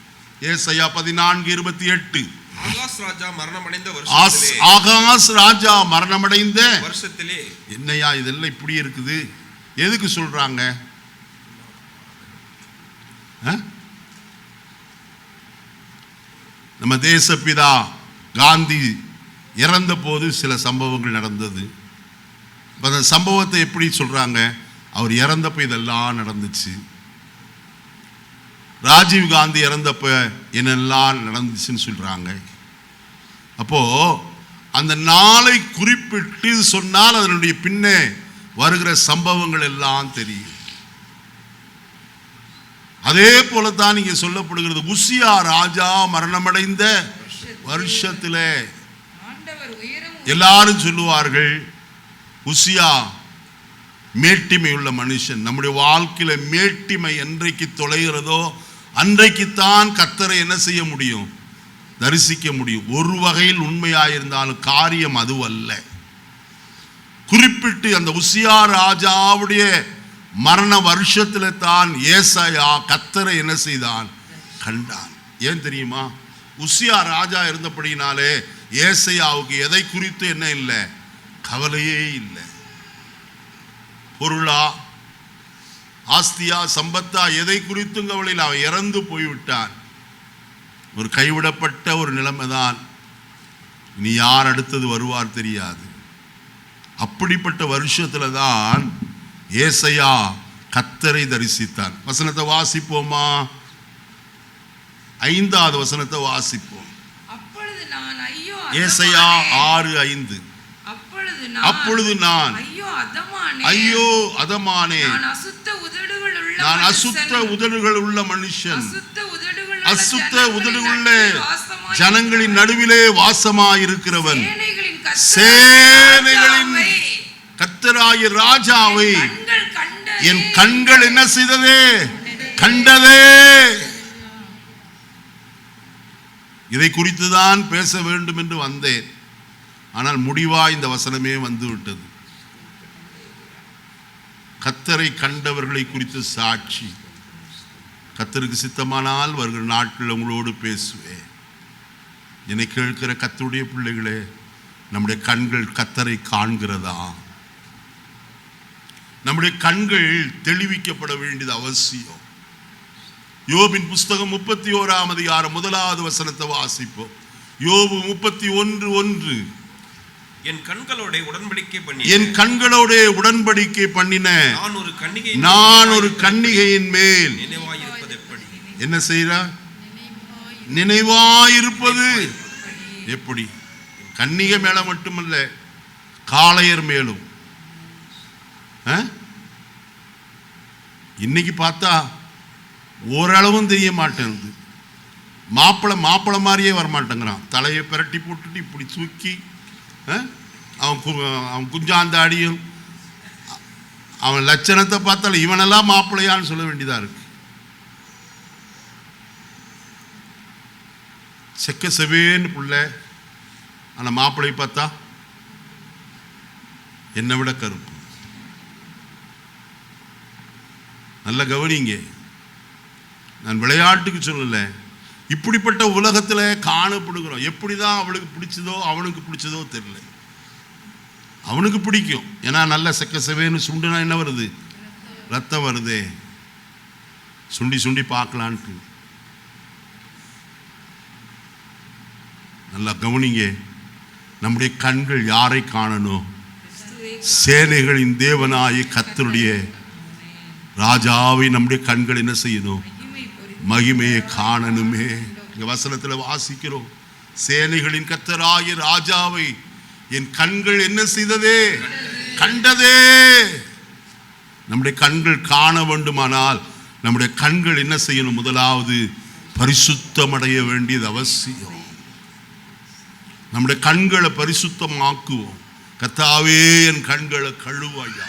S3: ஏசாயா 14:28.
S4: ஆகாஸ் ராஜா மரணமடைந்த
S3: ஆகாஸ் ராஜா மரணமடைந்த
S4: வருஷத்திலே.
S3: என்னையா இதெல்லாம் இப்படி இருக்குது? எதுக்கு சொல்றாங்க? நம்ம தேசப்பிதா காந்தி இறந்த போது சில சம்பவங்கள் நடந்தது. அந்த சம்பவத்தை எப்படி சொல்றாங்க? அவர் இறந்தப்ப இதெல்லாம் நடந்துச்சு. ராஜீவ் காந்தி இறந்தப்ப என்னெல்லாம் நடந்துச்சுன்னு சொல்றாங்க. அப்போ அந்த நாளை குறிப்பிட்டு சொன்னால் அதனுடைய பின்னே வருகிற சம்பவங்கள் எல்லாம் தெரியும். அதே போலத்தான் இங்கே சொல்லப்படுகிறது. உசியா ராஜா மரணமடைந்த வருஷத்திலே எல்லாரும் சொல்லுவார்கள், உசியா மேட்டிமை உள்ள மனுஷன். நம்முடைய வாழ்க்கையில மேட்டிமை என்றைக்கு தொலைகிறதோ அன்றைக்குத்தான் கர்த்தரை என்ன செய்ய முடியும்? தரிசிக்க முடியும். ஒரு வகையில் உண்மையாயிருந்தாலும் காரியம் அதுவல்ல. குறிப்பிட்டு அந்த உசியா ராஜாவுடைய மரண வருஷத்துல தான் ஏசாயா கர்த்தரை என்ன செய்தான்? கண்டான். ஏன் தெரியுமா? உசியா ராஜா இருந்தபடினாலே ஏசாயாவுக்கு எதை குறித்து என்ன இல்லை? கவலையே இல்லை. பொருளா, ஆஸ்தியா, சம்பத்தா, எதை குறித்தும் கவலையில். அவன் இறந்து போய்விட்டான். ஒரு கைவிடப்பட்ட ஒரு நிலைமை தான். இனி யார் அடுத்தது வருவார் தெரியாது. அப்படிப்பட்ட வருஷத்துல தான் ஏசாயா கர்த்தரை தரிசித்தான். வசனத்தை வாசிப்போமா? 5வது வசனத்தை வாசிப்போம். ஏசாயா 6:5. அப்பொழுது நான் ஐயோ அதமானே, நான் அசுத்த உதடுகள் உள்ள மனுஷன், அசுத்த உதடுகளுள்ள ஜனங்களின் நடுவிலே வாசமாயிருக்கிறவன், சேனைகளின் கர்த்தராகிய ராஜாவை என் கண்கள் என்ன செய்ததே? கண்டதே. இதை குறித்துதான் பேச வேண்டும் என்று வந்தேன். ஆனால் முடிவா இந்த வசனமே வந்து விட்டது. கர்த்தரை கண்டவர்களை குறித்து சாட்சி. கர்த்தருக்கு சித்தமானால் வருகிற நாட்கள் உங்களோடு பேசுவேன். என்னை கேட்கிற கர்த்தருடைய பிள்ளைகளே, நம்முடைய கண்கள் கர்த்தரை காண்கிறதா? நம்முடைய கண்கள் தெளிவிக்கப்பட வேண்டியது அவசியம். யோபின் புஸ்தகம் 31ஆம் அதிகாரம் 1வது வசனத்தை வாசிப்போம். யோபு 31:1.
S4: என் கண்களோட உடன்படிக்கை பண்ணின நான் ஒரு கன்னிகையின் மேல்
S3: என்ன செய்றா? நினைவாயிருப்பது எப்படி? கன்னிகை மேல மட்டுமல்ல, காளையர் மேலும். இன்னைக்கு பார்த்தா ஓரளவும் தெரிய மாட்டேங்குது. மாப்பிள்ளை மாதிரியே வரமாட்டேங்கிறான். தலையை பிரட்டி போட்டுட்டு இப்படி தூக்கி அவன் குஞ்சாந்தாடியும் அவன் லட்சணத்தை பார்த்தாலும் இவனெல்லாம் மாப்பிள்ளையான்னு சொல்ல வேண்டியதா இருக்கு. செக்க செவேன்னு பிள்ளை, ஆனால் மாப்பிள்ளை பார்த்தா என்னை விட கருப்பு. நல்ல கவனிங்க, நான் விளையாட்டுக்கு சொல்லலை. இப்படிப்பட்ட உலகத்தில் காணப்படுகிறோம். எப்படிதான் அவளுக்கு பிடிச்சதோ அவனுக்கு பிடிச்சதோ தெரியல. அவனுக்கு பிடிக்கும், ஏன்னா நல்ல செக்க செவேன்னு சுண்டுனா என்ன வருது? ரத்தம் வருதே. சுண்டி சுண்டி பார்க்கலான்ட்டு. நல்லா கவனிங்க, நம்முடைய கண்கள் யாரை காணணும்? சேனைகளின் தேவனாய கர்த்தருடைய ராஜாவை நம்முடைய கண்கள் என்ன செய்யணும்? மகிமையை காணணுமே. இங்க வசனத்தில் வாசிக்கிறோம், சேனைகளின் கர்த்தராகிய ராஜாவை என் கண்கள் என்ன செய்ததே? கண்டதே. நம்முடைய கண்கள் காண வேண்டுமானால் நம்முடைய கண்கள் என்ன செய்யணும்? முதலாவது பரிசுத்தமடைய வேண்டியது அவசியம். நம்முடைய கண்களை பரிசுத்தமாக்குவோம். கர்த்தாவே என் கண்களை கழுவாயா.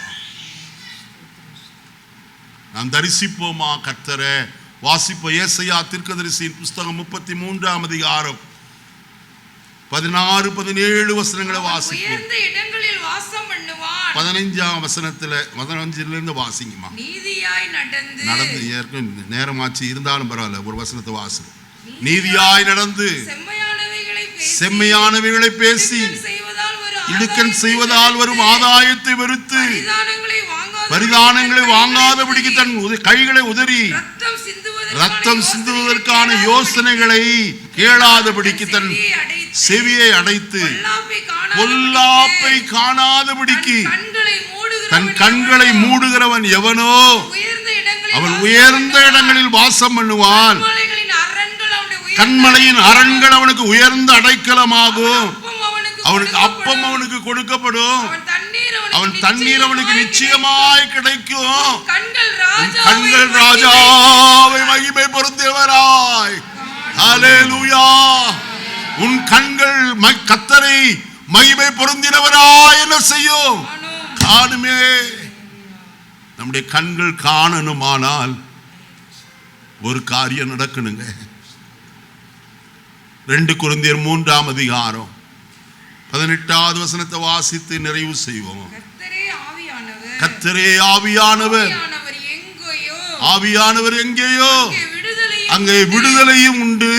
S3: நாம் தரிசிப்போமா கர்த்தரை? வாசிப்போம். ஏசாயா தீர்க்கதரிசியின் புஸ்தகம் 33ஆம் அதிகாரம் 16, 17 வசனங்களை வாசிப்போம்.
S5: உயர்ந்த இடங்களில் வாசம் பண்ணுவான்.
S3: 15ஆம் வசனத்துல 15லிருந்து வாசிங்கம்மா.
S5: நீதியாய் நடந்து
S3: ஏற்கும் நேரமாச்சு இருந்தாலும் பரவாயில்ல, ஒரு வசனத்தை வாசிப்போம். நீதியாய் நடந்து செம்மையானவைகளை பேசி இடுக்கண் செய்வதால் வரும் ஆதாயத்தை வெறுத்து பரிதானங்களை வாங்காதபடிக்கு தன் கைகளை உதறி ரத்தம் சிந்துவதற்கான யோசனைகளை கேளாதபடிக்கு தன் செவியை அடைத்து பொல்லாப்பை காணாதபடிக்கு தன் கண்களை மூடுகிறவன் எவனோ அவன் உயர்ந்த இடங்களில் வாசம் பண்ணுவான். கண்மலையின் அரண்கள் அவனுக்கு உயர்ந்த அடைக்கலமாகும். அவனுக்கு அப்பம் அவனுக்கு கொடுக்கப்படும். அவன் தண்ணீர் அவனுக்கு நிச்சயமாய் கிடைக்கும். கண்கள் ராஜாவை மகிமை பொருந்தியவராய். ஹல்லேலூயா. உன் கண்கள் கர்த்தரை மகிமை பொருந்தினவராய் என்ன செய்யும்? காணுமே. நம்முடைய கண்கள் காணணுமானால் ஒரு காரியம் நடக்கணுங்க. 2 கொரிந்தியர் 3ஆம் அதிகாரம் 18வது வசனத்தை வாசித்து நிறைவு செய்வோம். கர்த்தரே ஆவியானவர், ஆவியானவர் எங்கேயோ அங்கே விடுதலையும் உண்டு.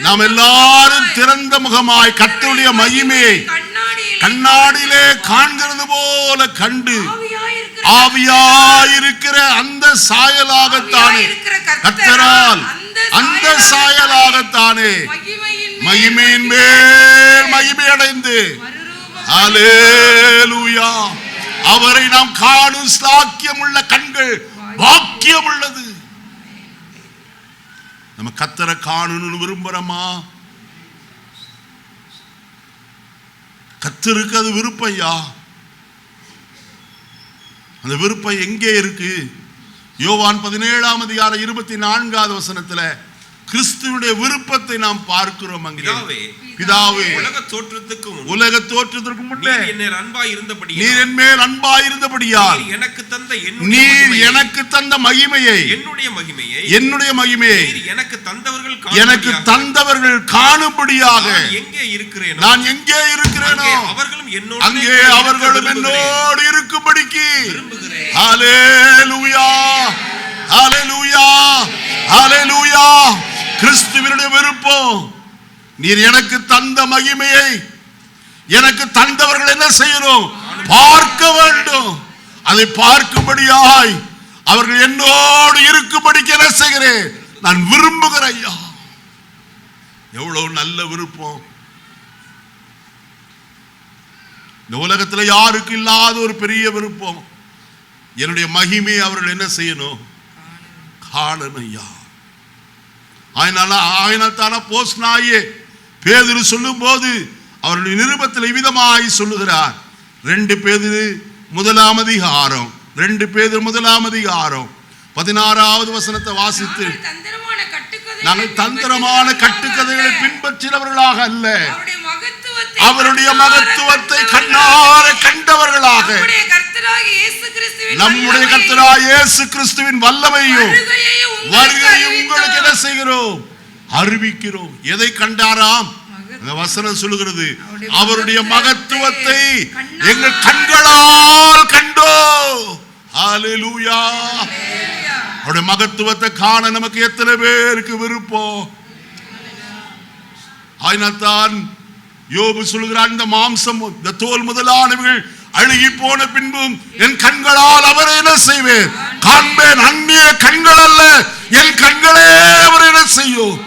S3: நாம் எல்லாரும் திறந்த முகமாய் கர்த்தருடைய மகிமையை கண்ணாடியிலே காண்கிறது போல கண்டு ஆவியாயிருக்கிற அந்த சாயலாகத்தானே, கர்த்தரால் அந்த சாயலாகத்தானே மகிமையின் மேல் மகிமை அடைந்து ஹல்லேலூயா அவரை நாம் காணும் சாக்கியம் உள்ள கண்கள் பாக்கியம் உள்ளது. நம்ம கர்த்தரை காணணும்னு விரும்புறோமா? கர்த்தருக்கு அது விருப்பையா? அந்த விருப்பம் எங்கே இருக்கு? யோவான் 17ஆம் அதிகாரம் 24வது வசனத்துல கிறிஸ்துவுடைய விருப்பத்தை நாம் பார்க்கிறோம். பிதாவே, உலக தோற்றத்திற்கு முன்னே நீர் என் மேல் அன்பாய் இருந்தபடியால் நீர் எனக்கு தந்த மகிமையை, என்னுடைய மகிமையை எனக்கு தந்தவர்கள் காணும்படியாக நான் எங்கே இருக்கிறேனோ அங்கே அவர்களும் என்னோடு இருக்கும்படிக்கு. ஹல்லேலூயா, ஹல்லேலூயா, ஹல்லேலூயா. கிறிஸ்துவினுடைய விருப்பம், நீர் எனக்கு தந்த மகிமையை எனக்கு தந்தவர்கள் என்ன செய்யணும்? பார்க்க வேண்டும். அதை பார்க்கும்படியாய் அவர்கள் என்னோடு இருக்கும்படிக்கு என்ன செய்கிறேன்? நான் விரும்புகிறேன். ஐயா, எவ்வளவு நல்ல விருப்பம்! இந்த உலகத்தில் யாருக்கு இல்லாத ஒரு பெரிய விருப்பம். என்னுடைய மகிமையை அவர்கள் என்ன செய்யணும்? காணணும். ஐயா, ஆயினால் தான போஸ்னாயே பேதுரு சொல்லும் போது அவருடைய நிருபத்தில் விதமாய் சொல்லுகிறார். 2 பேதுரு 1ஆம் அதிகாரம் 16வது வசனத்தை வாசித்து, நாங்கள் தந்திரமான கட்டுக்கதைகளை பின்பற்றினவர்களாக அல்ல, அவருடைய மகத்துவத்தை கண்ணார கண்டவர்களாக நம்முடைய கர்த்தராகிய இயேசு கிறிஸ்துவின் வல்லமையும் வருகையும் உங்களுக்கு என்ன செய்கிறோம்? அறிவிக்கிறோம். எதை கண்டாராம்? அந்த வசனம் சொல்லுகிறது, அவருடைய மகத்துவத்தை எங்கள் கண்களால் கண்டோம். ஹல்லேலூயா. அவருடைய மகத்துவத்தை காண நமக்கு எத்தனை பேருக்கு விருப்பம்? ஆயினத்தான் யோபு சொல்கிறான், இந்த மாம்சம் இந்த தோல் முதலானவர்கள் அழுகி போன பின்பும் என் கண்களால் அவரை என்ன செய்வேன்? காண்பேன். அந்நிய கண்கள் அல்ல, என் கண்களே அவரை என்ன செய்யும்?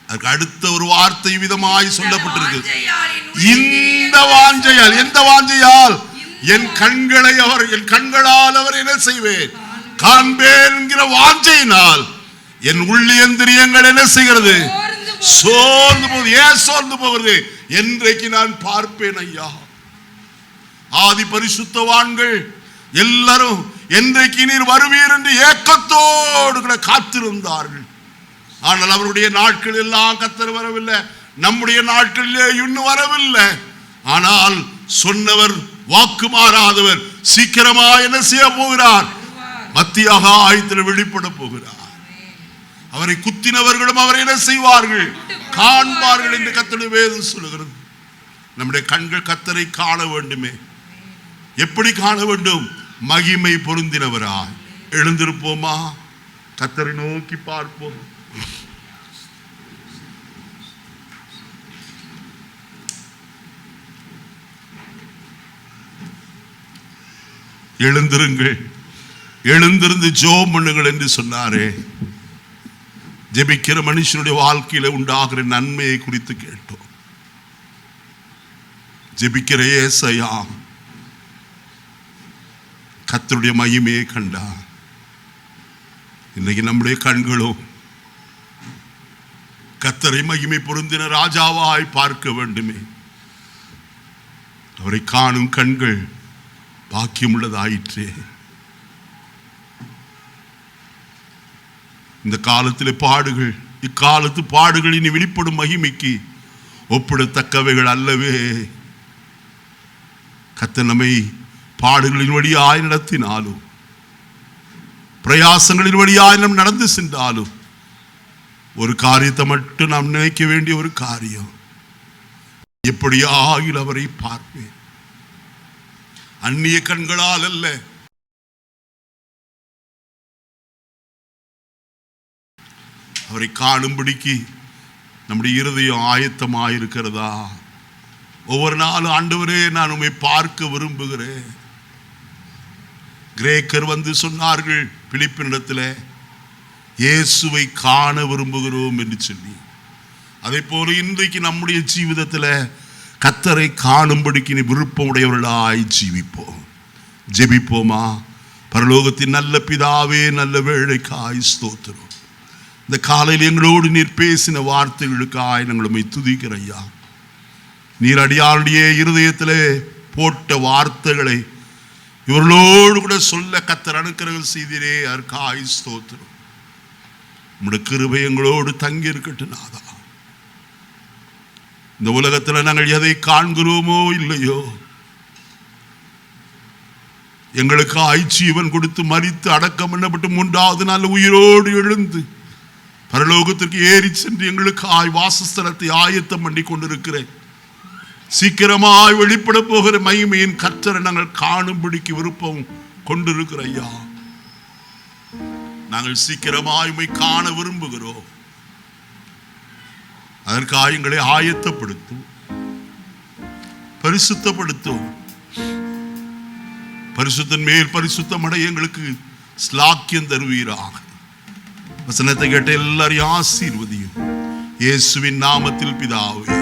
S3: அதுக்கு அடுத்த ஒரு வார்த்தை விதமாய் சொல்லப்பட்டிருக்கு, இந்த வாஞ்சையால். எந்த வாஞ்சையால்? என் கண்களை அவர், என் கண்களால் அவர் என்ன செய்வேன்? காண்பேன் என்கிற வாஞ்சையினால் என் உள்ளியந்திரியங்கள் என்ன செய்கிறது? சோர்ந்து போகுது. ஏன் சோர்ந்து போகிறது? என்றைக்கு நான் பார்ப்பேன்? ஐயா, ஆதி பரிசுத்தவான்கள் எல்லாரும் என்றைக்கு நீர் வருவீர் என்று ஏக்கத்தோடு காத்திருந்தார்கள். ஆனால் அவருடைய நாட்கள் எல்லாம் கர்த்தர் வரவில்லை. நம்முடைய நாட்களிலே இன்னும் வரவில்லை. ஆனால் சொன்னவர், வாக்கு மாறாதவர் சீக்கிரமா என்ன செய்ய போகிறார்? மத்தியாக ஆயத்தில் வெளிப்பட போகிறார். அவரை குத்தினவர்களும் அவரை என்ன செய்வார்கள்? காண்பார்கள் என்று கர்த்தருடைய வேதம் சொல்லுகிறது. நம்முடைய கண்கள் கர்த்தரை காண வேண்டுமே. எப்படி காண வேண்டும்? மகிமை பொருந்தினவராய். எழுந்திருப்போமா? கர்த்தரை நோக்கி பார்ப்போம். எழுந்திருங்கள், எழுந்திருந்து ஜெபம் பண்ணுங்கள் என்று சொன்னாரே. ஜெபிக்கிற மனுஷனுடைய வாழ்க்கையில உண்டாகிற நன்மையை குறித்து கேட்டோம். ஜெபிக்கிற ஏசாயா கர்த்தருடைய மகிமையை கண்டார். இன்னைக்கு நம்முடைய கண்களும் கர்த்தரை மகிமை பொருந்தின ராஜாவாய் பார்க்க வேண்டுமே. அவரை காணும் கண்கள் பாக்கியமுள்ளதாயிற்றே. இந்த காலத்திலே பாடுகள், இக்காலத்து பாடுகள் இனி வெளிப்படும் மகிமைக்கு ஒப்பிடத்தக்கவைகள் அல்லவே. கர்த்தர் நம்மை பாடுகளின் வழியாய் நடத்தினாலும், பிரயாசங்களின் வழியாய் நாம் நடந்து சென்றாலும், ஒரு காரியத்தை மட்டும் நாம் நினைக்க வேண்டிய ஒரு காரியம், எப்படியாகில் அவரை பார்ப்பேன். அந்நிய கண்களால் அல்ல, அவரை காணும்படிக்கு நம்முடைய இருதயம் ஆயத்தமாயிருக்கிறதா? ஒவ்வொரு நாளும் ஆண்டவரே நான் உம்மை பார்க்க விரும்புகிறேன். கிரேக்கர் வந்து சொன்னார்கள் பிலிப்பினிடத்தில், இயேசுவை காண விரும்புகிறோம் என்று சொல்லி. அதே போல இன்றைக்கு நம்முடைய ஜீவிதத்தில் கர்த்தரை காணும்படிக்கு நீ விருப்பமுடையவர்களாய் ஜீவிப்போம். ஜெபிப்போமா? பரலோகத்தின் நல்ல பிதாவே, நல்ல வேளைக்காய் ஸ்தோத்திரம். இந்த காலையில் எங்களோடு நீர் பேசின வார்த்தைகளுக்காய் நாங்கள் உம்மை துதிக்கிற ஐயா. நீர் அடியாருடைய இருதயத்திலே போட்ட வார்த்தைகளை இவர்களோடு கூட சொல்ல கர்த்தர் அனுக்கிரகம் செய்தீரே, அதற்காய் ஸ்தோத்திரம். உம்முடைய கிருபை எங்களோடு தங்கி இருக்கட்டும் நாதா. இந்த உலகத்தில் நாங்கள் எதை காண்கிறோமோ இல்லையோ, எங்களுக்காய் ஜீவன் கொடுத்து மரித்து அடக்கம் பண்ணப்பட்டு 3வது நாள் உயிரோடு எழுந்து பரலோகத்திற்கு ஏறி சென்று எங்களுக்காய் வாசஸ்தலத்தை ஆயத்தம் பண்ணி கொண்டிருக்கிறேன். சீக்கிரமாய் வெளிப்பட போகிற மகிமையின் கர்த்தரை நாங்கள் காணும்படிக்கு விருப்பம் கொண்டிருக்கிற ஐயா. நாங்கள் சீக்கிரமாய் உம்மை காண விரும்புகிறோம். அதற்காக எங்களை ஆயத்தப்படுத்தும், பரிசுத்தப்படுத்தும். பரிசுத்தன் மேல் பரிசுத்தம் அடைய எங்களுக்கு ஸ்லாக்கியம் தருவீராக. வசனத்தை கேட்ட எல்லாரையும் ஆசீர்வதியும். இயேசுவின் நாமத்தில் பிதாவே.